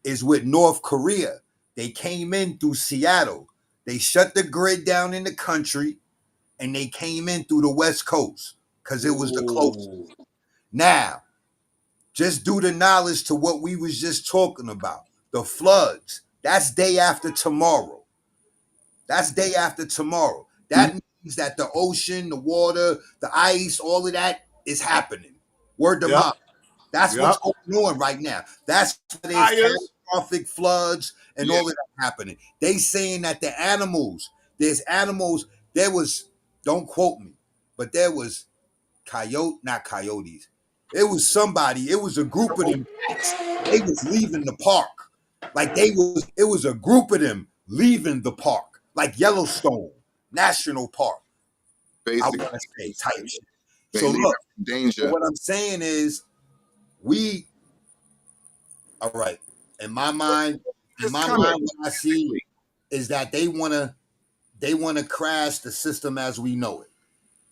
is with North Korea. They came in through Seattle. They shut the grid down in the country, and they came in through the West Coast because it was the closest. Now, just due to knowledge to what we was just talking about, the floods, that's day after tomorrow. That means that the ocean, the water, the ice, all of that is happening. Word to mouth. That's what's going on right now. That's why there's catastrophic floods and all of that happening. They saying that there was, don't quote me, but there was not coyotes. It was somebody, it was a group of them. They was leaving the park. It was a group of them leaving the park, like Yellowstone National Park. Basically, I want to say type shit. So look, danger. What I'm saying is, all right. In my mind, what I see is that they want to crash the system as we know it.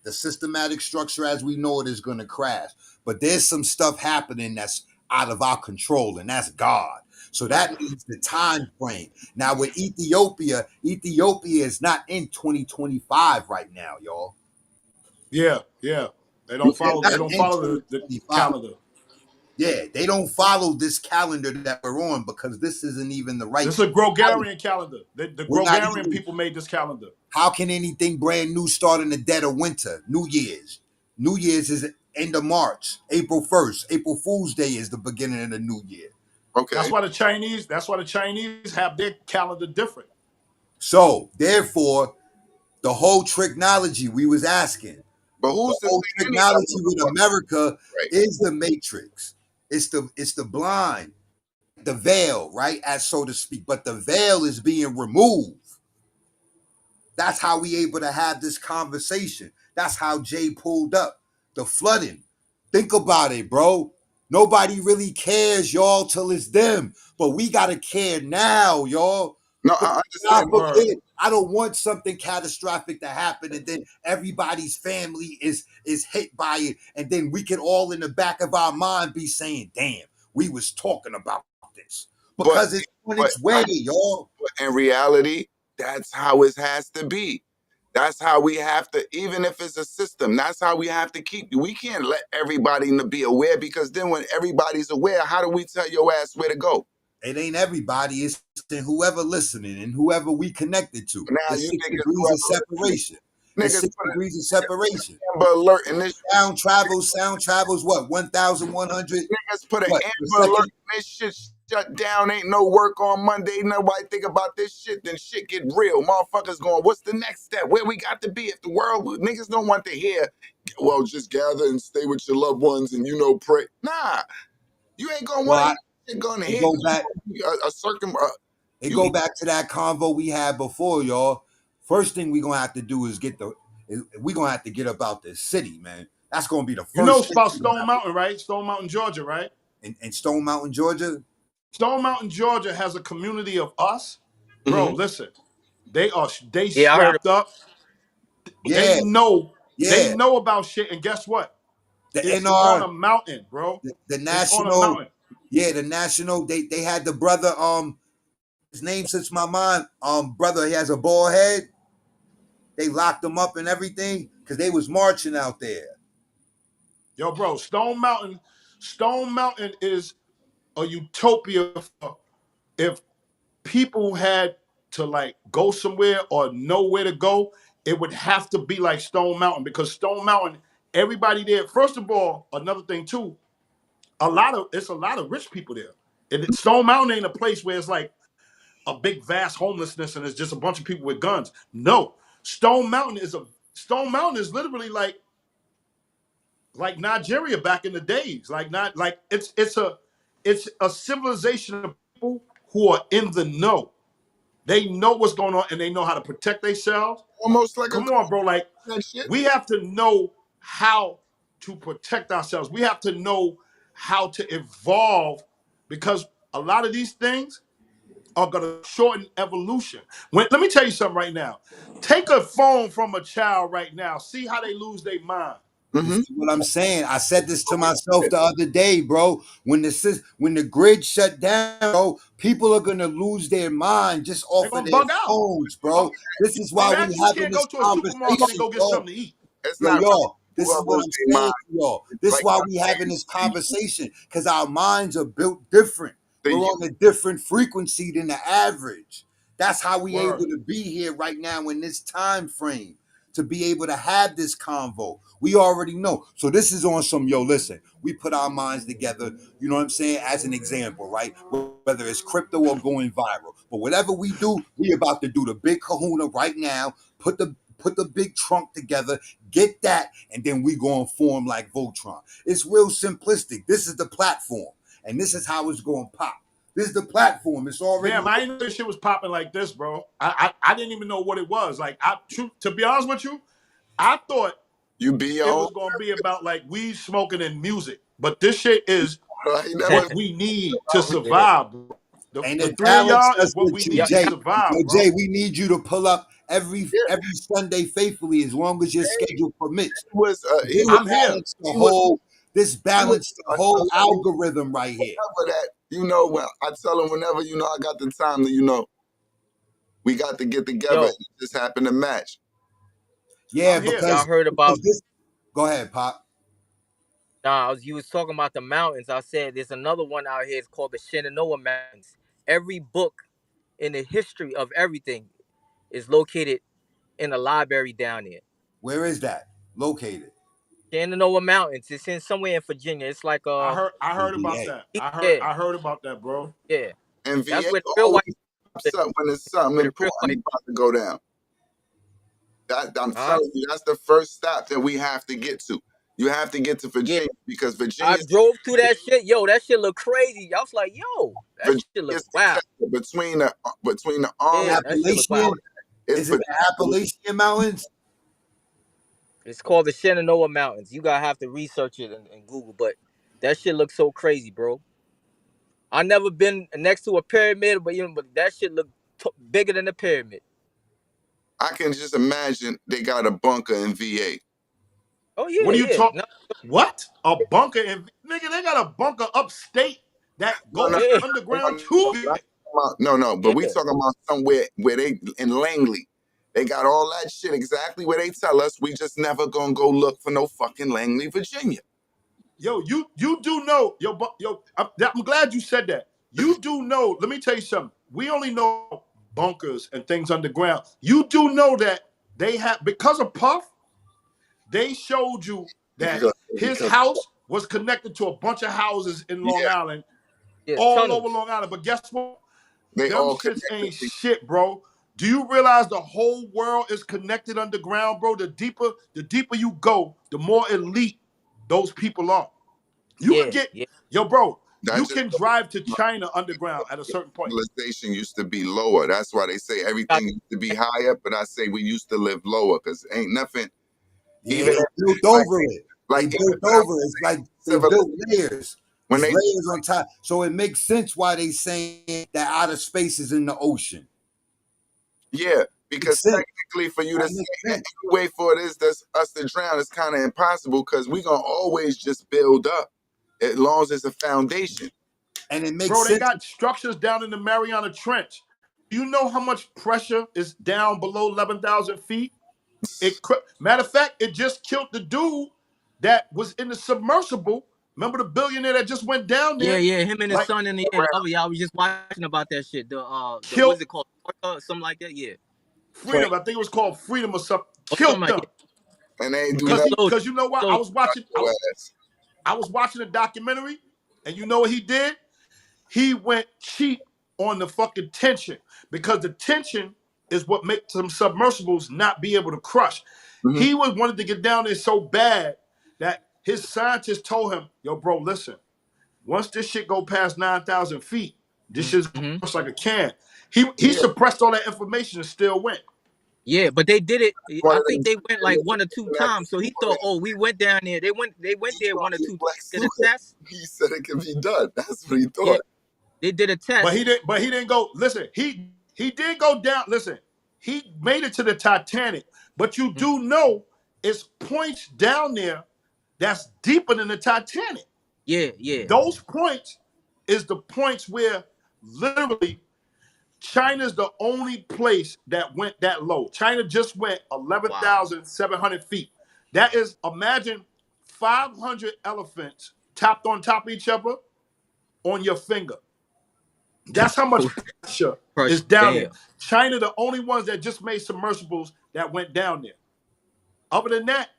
The systematic structure as we know it is going to crash. But there's some stuff happening that's out of our control, and that's God. So that means the time frame. Now with Ethiopia is not in 2025 right now, y'all. Yeah. They don't follow the calendar. Yeah, they don't follow this calendar that we're on because this isn't even the right. This is a Gregorian calendar. The Gregorian people made this calendar. How can anything brand new start in the dead of winter? New Year's is end of March, April 1st. April Fool's Day is the beginning of the new year. Okay. That's why the Chinese have their calendar different. So therefore, the whole technology we was asking. But who's the whole technology with America is the Matrix. It's the blind, the veil, right? As so to speak. But the veil is being removed. That's how we able to have this conversation. That's how Jay pulled up. The flooding. Think about it, bro. Nobody really cares, y'all, till it's them. But we gotta care now, y'all. No, I understand. I don't want something catastrophic to happen, and then everybody's family is hit by it, and then we can all in the back of our mind be saying, "Damn, we was talking about this," because it's on its way, y'all. In reality, that's how it has to be. That's how we have to, even if it's a system, that's how we have to keep you. We can't let everybody be aware, because then when everybody's aware, how do we tell your ass where to go? It ain't everybody. It's whoever listening and whoever we connected to. Now you 6 degrees of separation. It's 6 degrees of separation. Amber alert in this. Sound travels what? 1,100. Niggas put an Amber alert in this shit. Shut down. Ain't no work on Monday. Nobody think about this shit. Then shit get real. Motherfuckers going, what's the next step? Where we got to be? If the world, niggas don't want to hear, well, just gather and stay with your loved ones and pray. Nah, you ain't gonna want. Going to go back to that convo we had before, y'all. First thing we're gonna have to do is we're gonna have to get up out this city, man. That's gonna be the first. You know about Stone Mountain, right? Stone Mountain, Georgia, right? And Stone Mountain, Georgia. Stone Mountain, Georgia has a community of us, bro. Listen, they strapped up. Yeah. They know about shit, and guess what? It's on a mountain, bro. The national. Yeah, the national. They had the brother. His name slips my mind. Brother, he has a bald head. They locked him up and everything because they was marching out there. Yo, bro, Stone Mountain is a utopia if people had to like go somewhere or know where to go, it would have to be like Stone Mountain, because Stone Mountain, everybody there. First of all, another thing too, it's a lot of rich people there. And Stone Mountain ain't a place where it's like a big vast homelessness and it's just a bunch of people with guns. No, Stone Mountain is literally like Nigeria back in the days. It's a civilization of people who are in the know. They know what's going on and they know how to protect themselves. Almost like Come on, bro. Like, we have to know how to protect ourselves. We have to know how to evolve, because a lot of these things are going to shorten evolution. Let me tell you something right now. Take a phone from a child right now. See how they lose their mind. This is what I'm saying. I said this to myself the other day, bro. When the grid shut down, bro, people are gonna lose their mind just off of their phones, bro. This is why we having this conversation, and go get something to eat. Y'all. This is what I'm saying to y'all. This is why we having this conversation, because our minds are built different. We're on a different frequency than the average. That's how we able to be here right now in this time frame, to be able to have this convo. We already know. So this is on some, listen, we put our minds together, you know what I'm saying, as an example, right? Whether it's crypto or going viral. But whatever we do, we about to do the big kahuna right now, put the big trunk together, get that, and then we going to form like Voltron. It's real simplistic. This is the platform, and this is how it's going to pop. This is the platform. It's already. Damn, I didn't know this shit was popping like this, bro. I didn't even know what it was. Like, to be honest with you, I thought it was gonna be about like weed smoking and music, but this shit is what we need to survive, bro. The three of y'all is what we need to survive, bro. Jay, we need you to pull up every Sunday faithfully, as long as your schedule permits. I'm here. This balanced the whole algorithm right here. That, when I tell them whenever I got the time to we got to get together. And it just happened to match. Yeah, because y'all heard about this. Go ahead, Pop. Nah, you was talking about the mountains. I said there's another one out here. It's called the Shenandoah Mountains. Every book in the history of everything is located in a library down there. Where is that located? Shenandoah Mountains. It's in somewhere in Virginia. It's like I heard about that. I heard about that, bro. Yeah. And that's VA where the real white when it's something important about to go down. I'm telling you, that's the first stop that we have to get to. You have to get to Virginia because Virginia. I drove through that shit. Yo, that shit look crazy. I was like, yo, that shit look wow. Between the arms, Appalachian. Is it the Appalachian Mountains? It's called the Shenandoah Mountains. You gotta have to research it and Google, but that shit looks so crazy, bro. I never been next to a pyramid, but that shit look bigger than a pyramid. I can just imagine they got a bunker in VA. Oh yeah. What are you talking? What? A bunker in nigga? They got a bunker upstate that goes underground too. No, but we talking about somewhere where they in Langley. They got all that shit exactly where they tell us. We just never gonna go look for no fucking Langley, Virginia. Yo, you do know, I'm glad you said that. You do know, let me tell you something. We only know bunkers and things underground. You do know that they have, because of Puff, they showed you that his house was connected to a bunch of houses in Long Island, all over Long Island. But guess what? Them shits ain't shit, bro. Do you realize the whole world is connected underground, bro? The deeper you go, the more elite those people are. You can get, bro, you can drive to China underground at a certain point. Civilization used to be lower. That's why they say everything used to be higher, but I say we used to live lower because ain't nothing. Even built over it. Like built over. It's like they built layers. When they layers on top. So it makes sense why they saying that outer space is in the ocean. Yeah, because technically for you to say any way for it is us to drown is kind of impossible because we're going to always just build up as long as it's a foundation. And it makes sense. Bro, they got structures down in the Mariana Trench. Do you know how much pressure is down below 11,000 feet? Matter of fact, it just killed the dude that was in the submersible Remember the billionaire that just went down there? Yeah, him and his son and the other y'all was just watching about that shit. The what's it called? Something like that. Yeah. Freedom. I think it was called Freedom or something. Or Killed something them. like And they ain't do nothing. Because you know what? I was watching a documentary, and you know what he did? He went cheap on the fucking tension, because the tension is what makes some submersibles not be able to crush. Mhm. He wanted to get down there so bad that his scientists told him, yo, bro, listen, once this shit go past 9,000 feet, this shit's crush like a can. He suppressed all that information and still went. Yeah, but they did it. I think they went like 1 or 2 times. So he thought, oh, we went down there. They went there 1 or 2 times. Did a test. He said it can be done. That's what he thought. Yeah, they did a test. But he didn't go. Listen, he did go down. Listen, he made it to the Titanic. But you do know it's points down there that's deeper than the Titanic. Yeah. Those points is the points where literally China's the only place that went that low. China just went 11,700 feet. That is, imagine 500 elephants tapped on top of each other on your finger. That's how much pressure is down there. China, the only ones that just made submersibles that went down there. Other than that,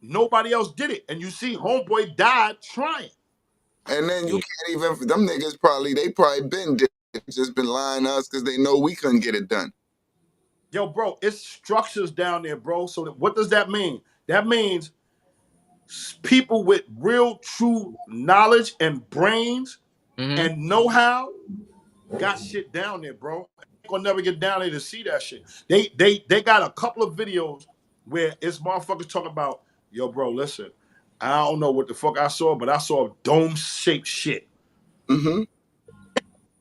nobody else did it. And you see, homeboy died trying. And then you can't even, them niggas probably been did it, just been lying to us because they know we couldn't get it done. Yo, bro, it's structures down there, bro. So what does that mean? That means people with real, true knowledge and brains and know-how got shit down there, bro. Ain't gonna never get down there to see that shit. They got a couple of videos where it's motherfuckers talking about, yo, bro, listen, I don't know what the fuck I saw, but I saw dome-shaped shit. Mm-hmm.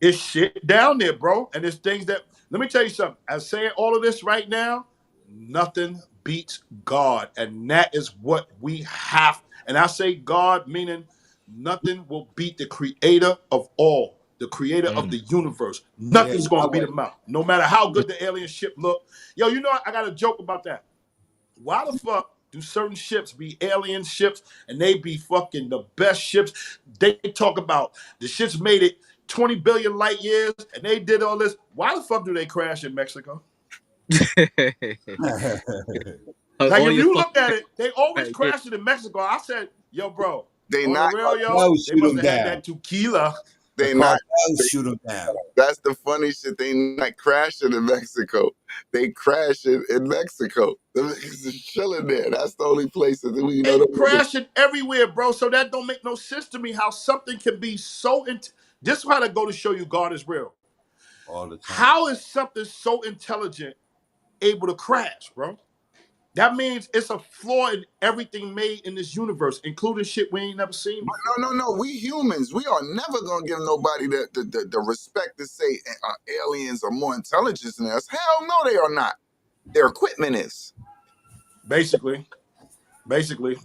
It's shit down there, bro. And it's things that, let me tell you something. I'm saying all of this right now, nothing beats God. And that is what we have. And I say God, meaning nothing will beat the creator of all, the creator of the universe. Nothing's going to beat him out. No matter how good the alien ship look. Yo, you know what? I got a joke about that. Why the fuck do certain ships be alien ships and they be fucking the best ships? They talk about the ships made it 20 billion light years and they did all this. Why the fuck do they crash in Mexico? Like if you look at it, they always crash it in Mexico. I said, yo, bro, they not real, yo. They must have had that tequila. They not shoot them down. That's the funny shit. They not crashing in Mexico. They crashing in Mexico. The niggas is chilling there. That's the only place that we know. They crashing everywhere, bro. So that don't make no sense to me. How something can be so. This is how to go to show you God is real. All the time. How is something so intelligent able to crash, bro? That means it's a flaw in everything made in this universe, including shit we ain't never seen before. No. We humans, we are never gonna give nobody the respect to say aliens are more intelligent than us. Hell no, they are not. Their equipment is. Basically,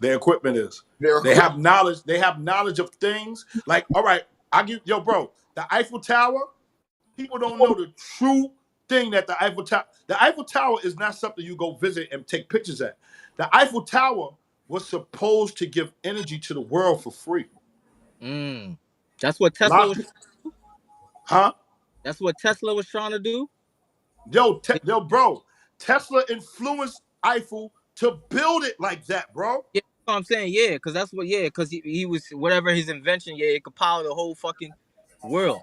their equipment is. They have knowledge. They have knowledge of things. Like, all right, yo, bro, the Eiffel Tower. People don't know the true thing that the Eiffel Tower is not something you go visit and take pictures at. The Eiffel Tower was supposed to give energy to the world for free. That's what Tesla was. Huh? That's what Tesla was trying to do. Yo, bro, Tesla influenced Eiffel to build it like that, bro. Yeah, that's what I'm saying. Yeah, because that's what. Yeah, because he was whatever his invention. Yeah, it could power the whole fucking world.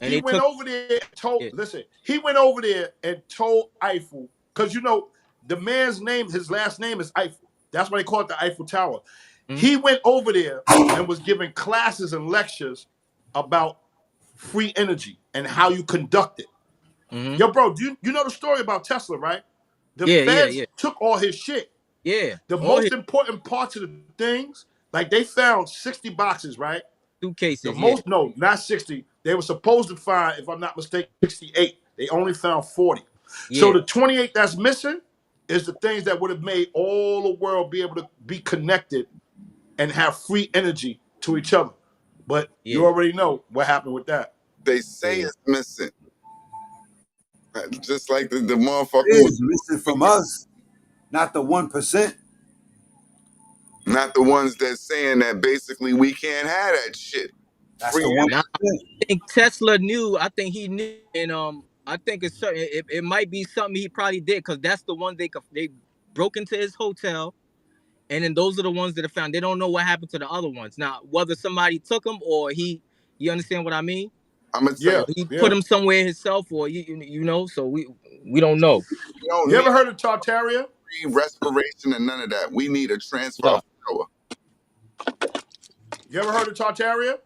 And he went over there and told, listen, he went over there and told Eiffel, because you know, the man's name, his last name is Eiffel. That's why they call it the Eiffel Tower. He went over there and was giving classes and lectures about free energy and how you conduct it. Yo, bro, you know the story about Tesla, right? The feds took all his shit. Yeah. The most important parts of the things, like they found 60 boxes, right? Suitcases. No, not 60. They were supposed to find, if I'm not mistaken, 68. They only found 40. Yeah. So the 28 that's missing is the things that would have made all the world be able to be connected and have free energy to each other. But you already know what happened with that. They say it's missing. Just like the motherfucker is missing from us, not the 1%. Not the ones that's saying that basically we can't have that shit. That's the one. Nah, I think Tesla knew. I think he knew, and I think it's certain. It might be something he probably did because that's the one they broke into his hotel, and then those are the ones that are found. They don't know what happened to the other ones. Now, whether somebody took them or he, you understand what I mean? I'm gonna tell He put them somewhere himself, or you know. So we don't know. You ever heard of Tartaria? Respiration and none of that. We need a transfer of power. You ever heard of Tartaria?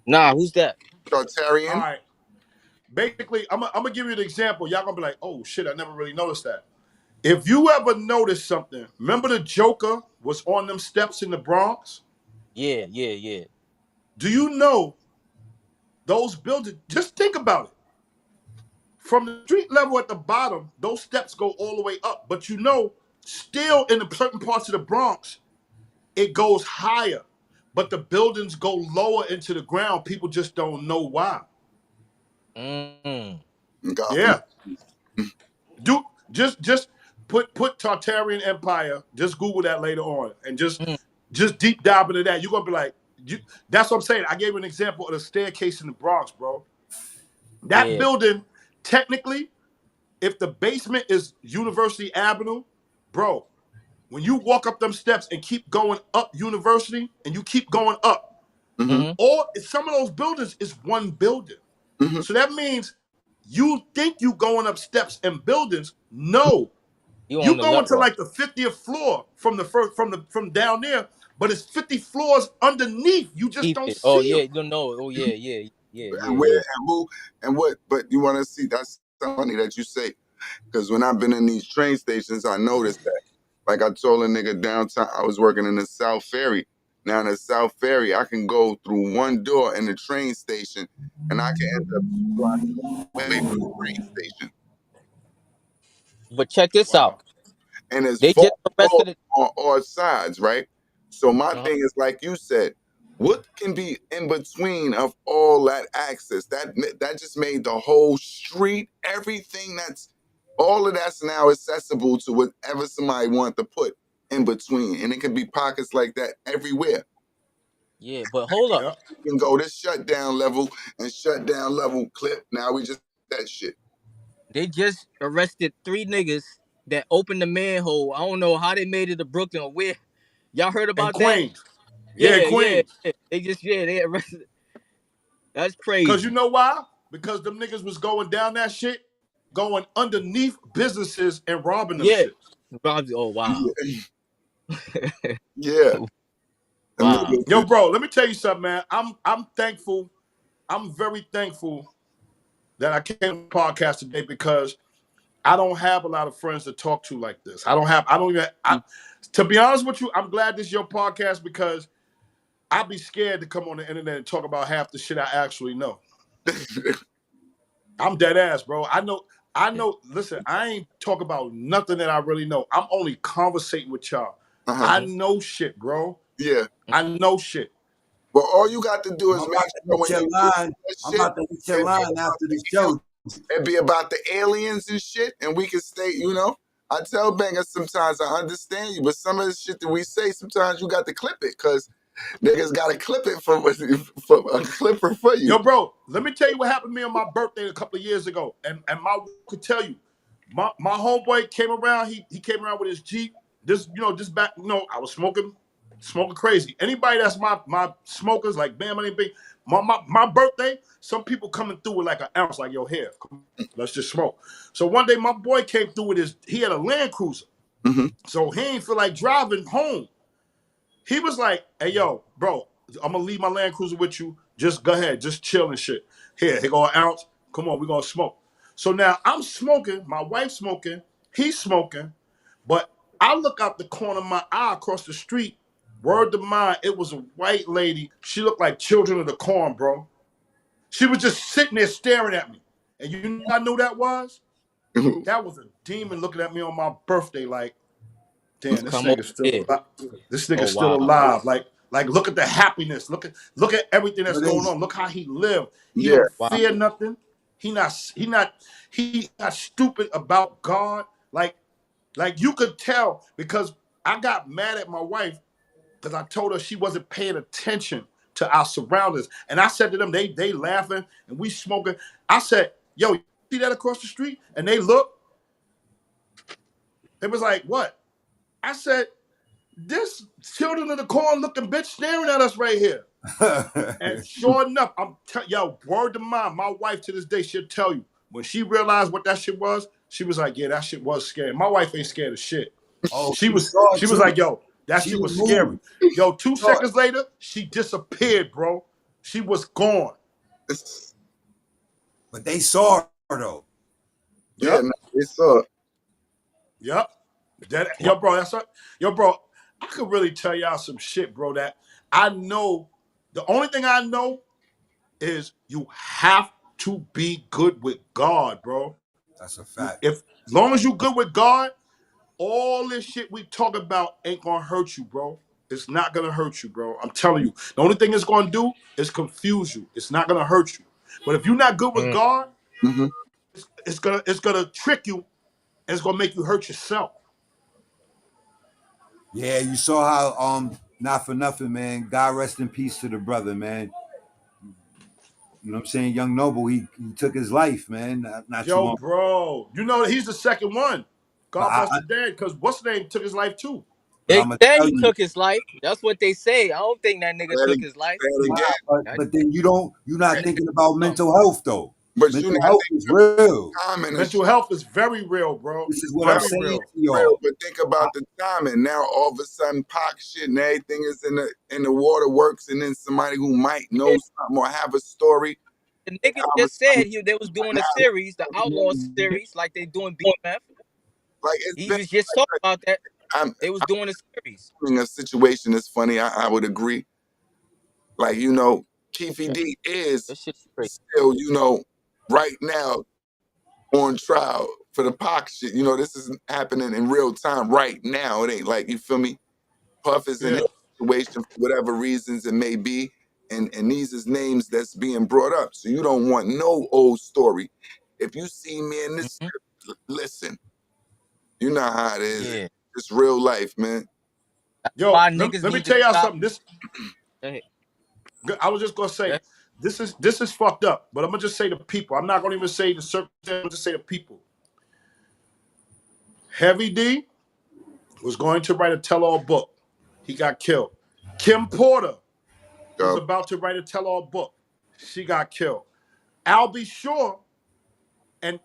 Nah, who's that? Tartarian. All right. Basically, I'm gonna give you an example. Y'all gonna be like, "Oh shit, I never really noticed that." If you ever notice something, remember the Joker was on them steps in the Bronx? Yeah. Do you know those buildings? Just think about it. From the street level at the bottom, those steps go all the way up. But you know, still in the certain parts of the Bronx, it goes higher. But the buildings go lower into the ground. People just don't know why. Yeah. Just put Tartarian Empire. Just Google that later on, and just deep dive into that. You're gonna be like, that's what I'm saying. I gave you an example of the staircase in the Bronx, bro. That building, technically, if the basement is University Avenue, bro, when you walk up them steps and keep going up University, and you keep going up, or some of those buildings is one building. So that means you think you going up steps and buildings. No, you going to like the 50th floor from down there, but it's 50 floors underneath. You just don't see. Oh yeah, you don't know. Oh yeah. And where and who and what? But you want to see? That's funny that you say, because when I've been in these train stations, I noticed that. Like I told a nigga downtown, I was working in the South Ferry. Now in the South Ferry, I can go through one door in the train station, and I can end up away from the train station. But check this out. And it's they just arrested it on all sides, right? So my thing is, like you said, what can be in between of all that access? That just made the whole street, everything all of that's now accessible to whatever somebody wants to put in between. And it can be pockets like that everywhere. Yeah, but hold up. You can go this shutdown level and shutdown level clip. Now we just that shit. They just arrested 3 niggas that opened the manhole. I don't know how they made it to Brooklyn or where. Y'all heard about Queens. that? Yeah, Queens. Yeah. They arrested. That's crazy. Because you know why? Because them niggas was going down that shit, going underneath businesses and robbing them shit. Oh, wow. Yeah. Wow. Yo, bro, let me tell you something, man. I'm thankful. I'm very thankful that I came to the podcast today because I don't have a lot of friends to talk to like this. To be honest with you, I'm glad this is your podcast because I'd be scared to come on the internet and talk about half the shit I actually know. I'm dead ass, bro. I know. Listen, I ain't talk about nothing that I really know. I'm only conversating with y'all. I know shit, bro. Yeah. I know shit. Well, all you got to do is make sure I'm about to hit your line after the show. It be about the aliens and shit, and we can stay, I tell bangers sometimes I understand you, but some of the shit that we say, sometimes you got to clip it, because niggas got to clip it for a clipper for you. Yo, bro, let me tell you what happened to me on my birthday a couple of years ago, and my could tell you, my homeboy came around, he came around with his Jeep, just back, I was smoking crazy. Anybody that's my smokers, like Bam, anything. My birthday, some people coming through with like an ounce, like, yo, here, let's just smoke. So one day my boy came through with he had a Land Cruiser. So he ain't feel like driving home. He was like, hey, yo, bro, I'm gonna leave my Land Cruiser with you. Just go ahead, just chill and shit. Here go an ounce. Come on, we're gonna smoke. So now I'm smoking, my wife's smoking, he's smoking, but I look out the corner of my eye across the street. Word to mine, it was a white lady. She looked like Children of the Corn, bro. She was just sitting there staring at me. And you know what I knew that was? That was a demon looking at me on my birthday like, damn, this nigga's still alive. This nigga's still alive. Like, look at the happiness. Look at everything that's going on. Look how he lived. He don't fear nothing. He not stupid about God. Like you could tell, because I got mad at my wife because I told her she wasn't paying attention to our surroundings. And I said to them, they laughing and we smoking. I said, yo, you see that across the street? And they look. It was like, what? I said, this children of the corn looking bitch staring at us right here. And sure enough, yo, word to mouth, my wife to this day, she'll tell you, when she realized what that shit was, she was like, yeah, that shit was scary. My wife ain't scared of shit. Oh, she was like, yo, that shit was scary. Yo, 2 seconds later, she disappeared, bro. She was gone. But they saw her though. Yeah, no, they saw it. Yep. Yo, bro, yo, bro, I could really tell y'all some shit, bro, that I know. The only thing I know is you have to be good with God, bro. That's a fact. As long as you good with God, all this shit we talk about ain't gonna hurt you, bro. It's not gonna hurt you, bro. I'm telling you. The only thing it's gonna do is confuse you. It's not gonna hurt you. But if you're not good with God, it's gonna trick you, and it's gonna make you hurt yourself. Yeah, you saw how not for nothing, man. God rest in peace to the brother, man. You know what I'm saying? Young Noble, he took his life, man. Not Yo, bro, you know he's the second one. God bless the dead, because what's the name took his life too. They said he took his life. That's what they say. I don't think that nigga took his life. But then you're not thinking about mental health though. But mental health is real. Mental health is very real, bro. This is what I'm saying to y'all. Real, but think about the timing. Now all of a sudden, Pac shit and everything is in the waterworks, and then somebody who might know something or have a story. The nigga just said they was doing a series, the Outlaw series, like they doing BMF. Like he was just talking about that. They was doing a series. A situation is funny. I would agree. Like, you know, Keefy D is still, you know, right now on trial for the Pac shit. You know, this is happening in real time right now. It ain't like, you feel me? Puff is in a situation for whatever reasons it may be. And these is names that's being brought up. So you don't want no old story. If you see me in this script, listen. You know how it is. Yeah. It's real life, man. Yo, let me tell y'all something. I was just gonna say, this is fucked up, but I'm gonna just say the people. I'm not gonna even say the circumstances. I'm gonna just say the people. Heavy D was going to write a tell-all book. He got killed. Kim Porter was about to write a tell-all book. She got killed. Al B. Shore and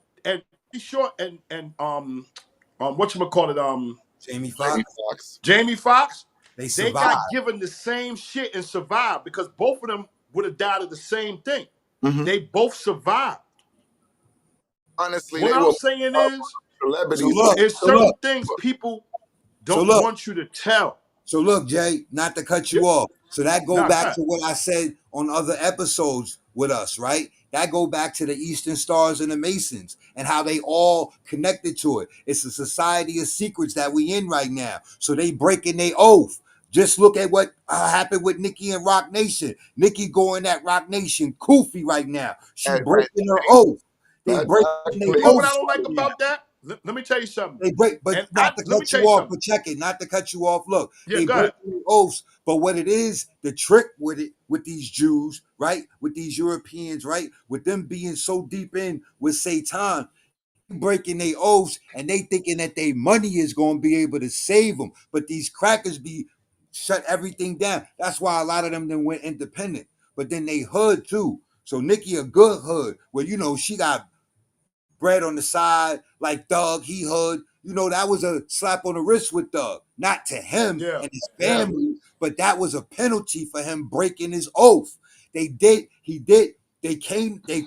whatchamacallit, Jamie Foxx. They got given the same shit and survived because both of them would have died of the same thing. They both survived. Honestly, what I'm saying is, there's certain things people don't want you to tell. So look, Jay, not to cut you off. So that go back to what I said on other episodes with us, right? That go back to the Eastern Stars and the Masons and how they all connected to it. It's a society of secrets that we in right now. So they breaking their oath. Just look at what happened with Nicki and Rock Nation. Nicki going at Rock Nation Koofy right now. She breaking her oath. They breaking their oath. You know what I don't like about that? Let me tell you something. They break, but not to cut you off, but check it, not to cut you off. Look, they break oaths, but what it is, the trick with it, with these Jews, right? With these Europeans, right? With them being so deep in with Satan, breaking their oaths, and they thinking that their money is going to be able to save them. But these crackers be shut everything down. That's why a lot of them then went independent. But then they hood too. So Nicki a good hood, where you know she got bread on the side, like Thug, he hood. You know, that was a slap on the wrist with Thug. Not to him and his family, but that was a penalty for him breaking his oath. They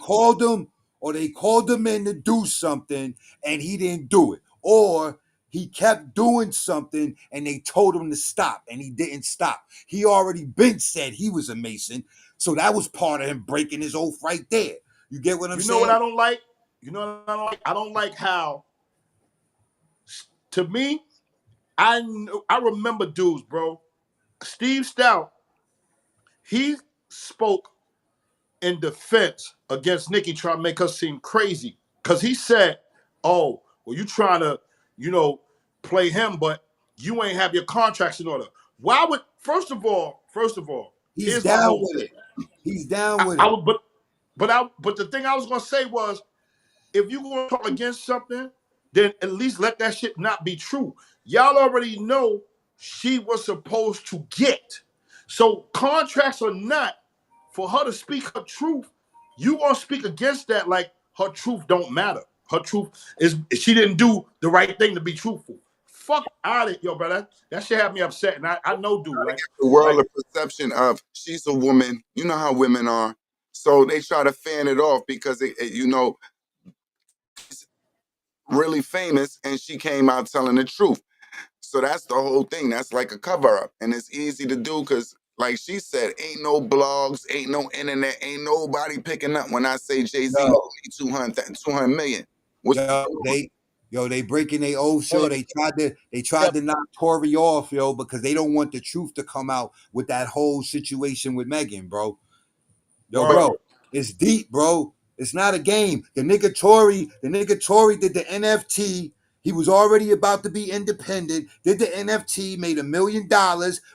called him in to do something and he didn't do it. Or he kept doing something and they told him to stop and he didn't stop. He already been said he was a Mason. So that was part of him breaking his oath right there. You get what I'm saying? You know what I don't like? You know what I don't like? I don't like how, to me, I remember dudes, bro. Steve Stout, he spoke in defense against Nicki, trying to make us seem crazy. Because he said, oh, well, you trying to, play him, but you ain't have your contracts in order. Why would first of all, he's down with it. He's down with it. But the thing I was gonna say was, if you want to talk against something, then at least let that shit not be true. Y'all already know she was supposed to get. So contracts or not, for her to speak her truth, you gonna speak against that like her truth don't matter. Her truth is she didn't do the right thing to be truthful. Fuck out of it, yo, brother. That shit had me upset, and I know, dude. Like the world of perception of she's a woman. You know how women are, so they try to fan it off because you know, she's really famous, and she came out telling the truth. So that's the whole thing. That's like a cover up, and it's easy to do because, like she said, ain't no blogs, ain't no internet, ain't nobody picking up when I say Jay-Z owed me 200 million. They breaking their old show. They tried to knock Tory off, yo, because they don't want the truth to come out with that whole situation with Megan, bro. Yo, bro, it's deep, bro. It's not a game. The nigga Tory did the NFT. He was already about to be independent, did the NFT, made $1 million,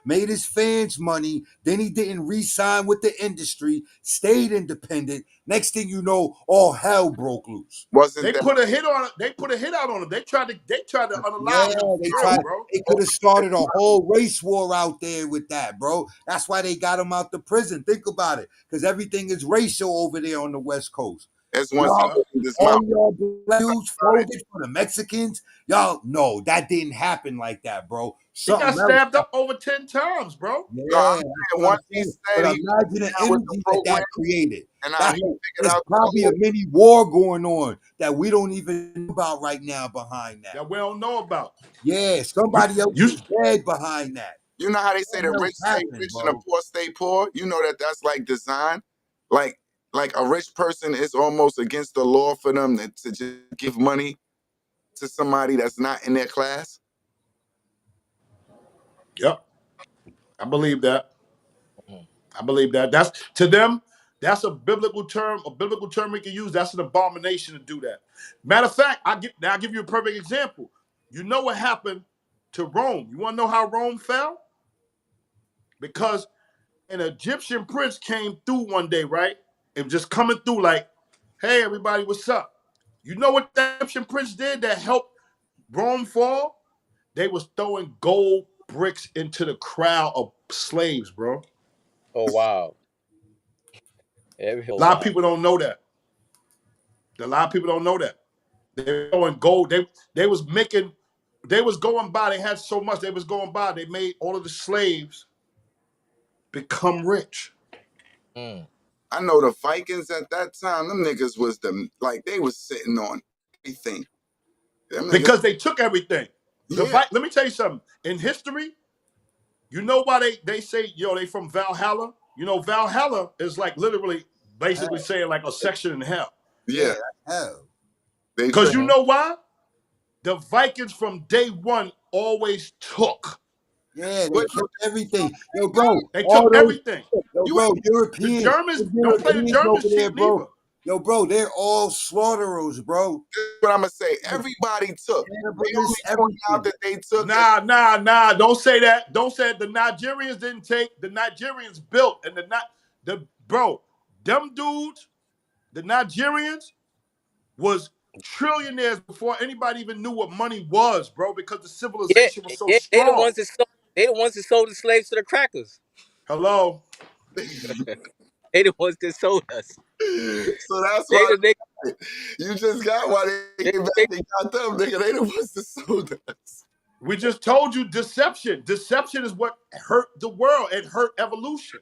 made his fans money. Then he didn't re-sign with the industry, stayed independent. Next thing you know, all hell broke loose. They put a hit on it. They put a hit out on him. They tried to unalive him. Bro. They could have started a whole race war out there with that, bro. That's why they got him out the prison. Think about it, because everything is racial over there on the West Coast. That's one thing. All y'all black dudes folded for the Mexicans. Y'all, no, that didn't happen like that, bro. He got stabbed up over 10 times, bro. Yeah, imagine the energy that created. And there's probably a mini war going on that we don't even know about right now behind that. That we don't know about. Yeah, somebody else is dead behind that. You know how they say the rich stay rich and the poor stay poor? You know that's like design? Like a rich person is almost against the law for them to just give money to somebody that's not in their class. Yep. I believe that. I believe that. That's to them, that's a biblical term we can use. That's an abomination to do that. Matter of fact, I'll give you a perfect example. You know what happened to Rome? You want to know how Rome fell? Because an Egyptian prince came through one day, right? It was just coming through like, hey, everybody, what's up? You know what the Egyptian prince did that helped Rome fall? They was throwing gold bricks into the crowd of slaves, bro. Oh, wow. A lot of people don't know that. A lot of people don't know that. They were throwing gold. They was going by. They had so much. They was going by. They made all of the slaves become rich. I know the Vikings at that time, them niggas was they was sitting on everything. Because they took everything. Let me tell you something. In history, you know why they say, they from Valhalla? You know, Valhalla is like literally basically saying like a section in hell. Yeah. Hell. Because you know why? The Vikings from day one always took. Yeah, they took everything. Yo, bro. They took everything. Yo, bro, Europeans. The Germans, don't play the Germans shit neither. Yo, bro, they're all slaughterers, bro. This is what I'm going to say. Everybody took. They only point out that they took. Nah. Don't say that. Don't say it. The Nigerians didn't take. The Nigerians built. And them dudes, the Nigerians was trillionaires before anybody even knew what money was, bro, because the civilization was so strong. They the ones that sold the slaves to the crackers. Hello. They the ones that sold us. So that's why you just got why they came back. They got them, nigga. They the ones that sold us. We just told you deception. Deception is what hurt the world. It hurt evolution.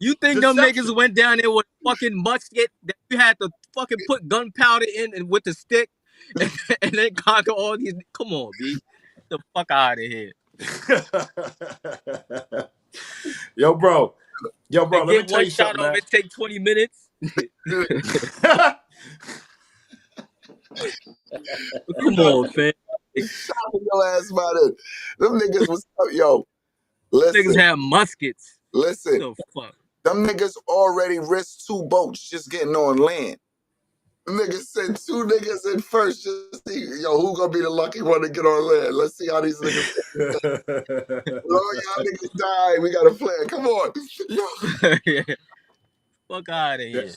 You think them niggas went down there with fucking musket that you had to fucking put gunpowder in and with the stick and then conquer all these? Come on, B. Get the fuck out of here. Yo, bro, let me tell you something, man. It take 20 minutes. Come on, fam. Your ass about it. Them niggas was listen. Niggas have muskets. Listen. What the fuck? Them niggas already risked 2 boats just getting on land. Niggas sent 2 niggas in first. Just see, yo, who gonna be the lucky one to get on land? Let's see how these niggas. All y'all niggas die. We got a plan. Come on. Yo. Fuck out of here.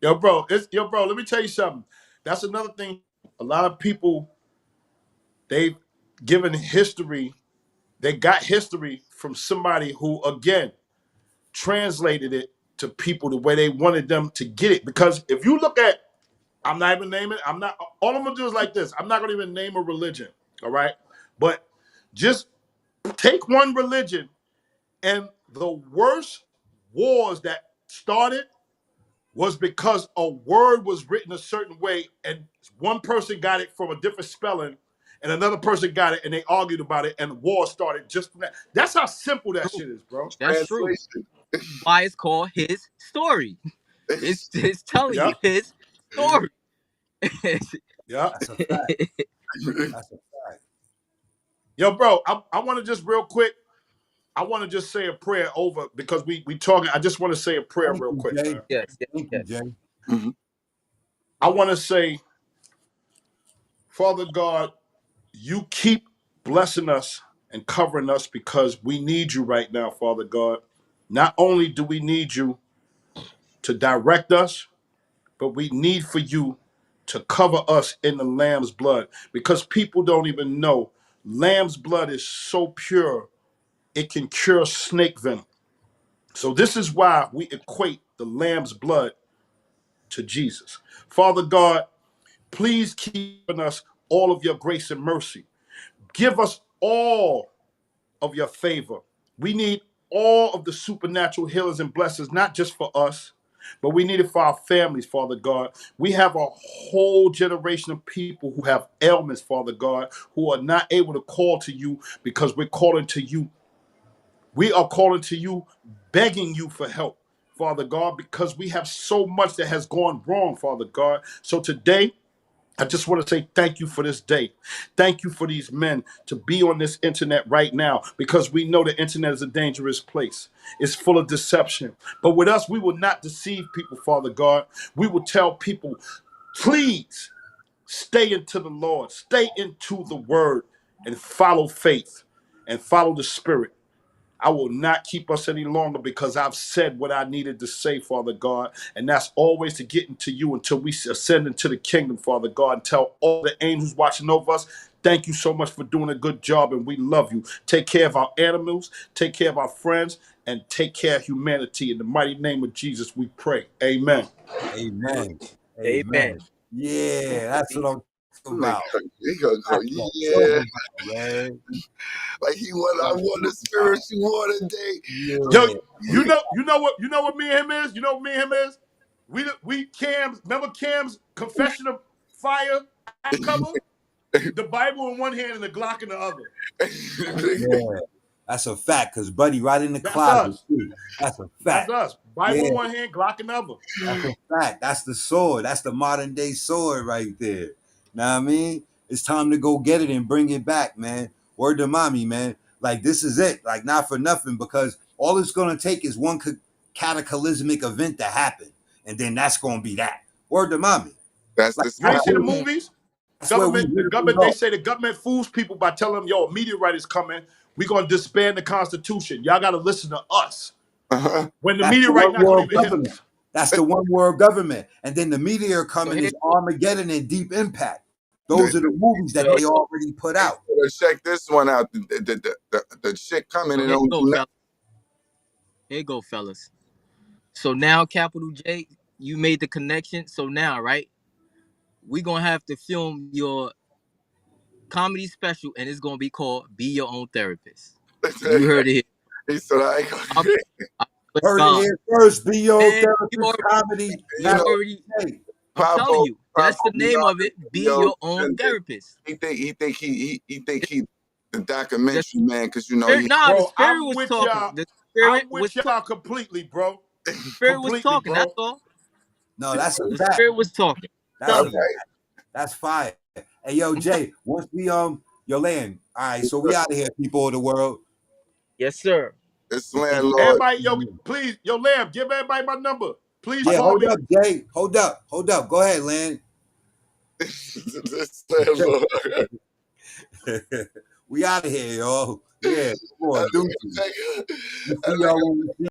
Yo, bro, let me tell you something. That's another thing. A lot of people, they've given history. They got history from somebody who, again, translated it to people the way they wanted them to get it. Because if you look at, I'm not even naming, all I'm gonna do is like this. I'm not gonna even name a religion, all right? But just take one religion, and the worst wars that started was because a word was written a certain way, and one person got it from a different spelling, and another person got it, and they argued about it, and the war started just from that. That's how simple that shit is, bro. That's true. Why it's called his story. It's telling you his story. Yeah. That's a fact. That's a fact. Yo, bro, I want to just real quick, I want to just say a prayer over, because we talking. I just want to say a prayer real quick. Man. Yes. Thank you, Jay. Mm-hmm. I want to say, Father God, you keep blessing us and covering us, because we need you right now, Father God. Not only do we need you to direct us, but we need for you to cover us in the Lamb's blood, because people don't even know Lamb's blood is so pure, it can cure snake venom. So this is why we equate the Lamb's blood to Jesus. Father God, please keep in us all of your grace and mercy. Give us all of your favor. We need all of the supernatural healings and blessings, not just for us, but we need it for our families, Father God. We have a whole generation of people who have ailments, Father God, who are not able to call to you because we're calling to you. We are calling to you, begging you for help, Father God, because we have so much that has gone wrong, Father God. So today, I just want to say thank you for this day. Thank you for these men to be on this internet right now, because we know the internet is a dangerous place. It's full of deception. But with us, we will not deceive people, Father God. We will tell people, please stay into the Lord, stay into the word, and follow faith and follow the Spirit. I will not keep us any longer, because I've said what I needed to say, Father God. And that's always to get into you until we ascend into the kingdom, Father God, and tell all the angels watching over us, thank you so much for doing a good job, and we love you. Take care of our animals, take care of our friends, and take care of humanity. In the mighty name of Jesus, we pray. Amen. Amen. Amen. Yeah, that's what I'm talking about. He gonna go, yeah. Like I won the spiritual water day. Yo, you know what me and him is? You know what me and him is? We Cam's, remember Cam's Confession of Fire cover? The Bible in one hand and the Glock in the other. Yeah, that's a fact, because Buddy right in the closet. That's a fact. That's us. Bible in one hand, Glock in the other. That's a fact. That's the sword. That's the modern day sword right there. Know what I mean? It's time to go get it and bring it back, man. Word to mommy, man. Like, this is it. Like, not for nothing, because all it's going to take is one cataclysmic event to happen, and then that's going to be that. Word to mommy. That's like, you ain't see the movies? The government, they say the government fools people by telling them, yo, a meteorite is coming. We're going to disband the Constitution. Y'all got to listen to us. When the meteorite not going to even hit us. That's the one world government. And then the meteor coming is Armageddon and Deep Impact. Those are the movies that they already put out. Check this one out. The shit coming. Here you go, fellas. So now, Capital J, you made the connection. So now, right, we're going to have to film your comedy special, and it's going to be called Be Your Own Therapist. You heard it here. He said, I ain't gonna heard it here first. Be Your Own Therapist comedy. I'm telling you, that's the name of it. Be Your Own Therapist. He think he the documentary man, because you know. The spirit was talking. The spirit was y'all completely, bro. The spirit was talking. That's all. No, that's a fact. The spirit was talking. That's fire. Hey, yo, Jay. Once we yo, Land. All right, so we out of here, people of the world. Yes, sir. It's landlord. Everybody, yo, please, yo, Lamb, give everybody my number. Please Yeah, call hold me. up, Jay. Hold up. Go ahead, Lynn. This landlord. We out of here, y'all. Yeah, come on, That deuces. nigga- See y'all when we see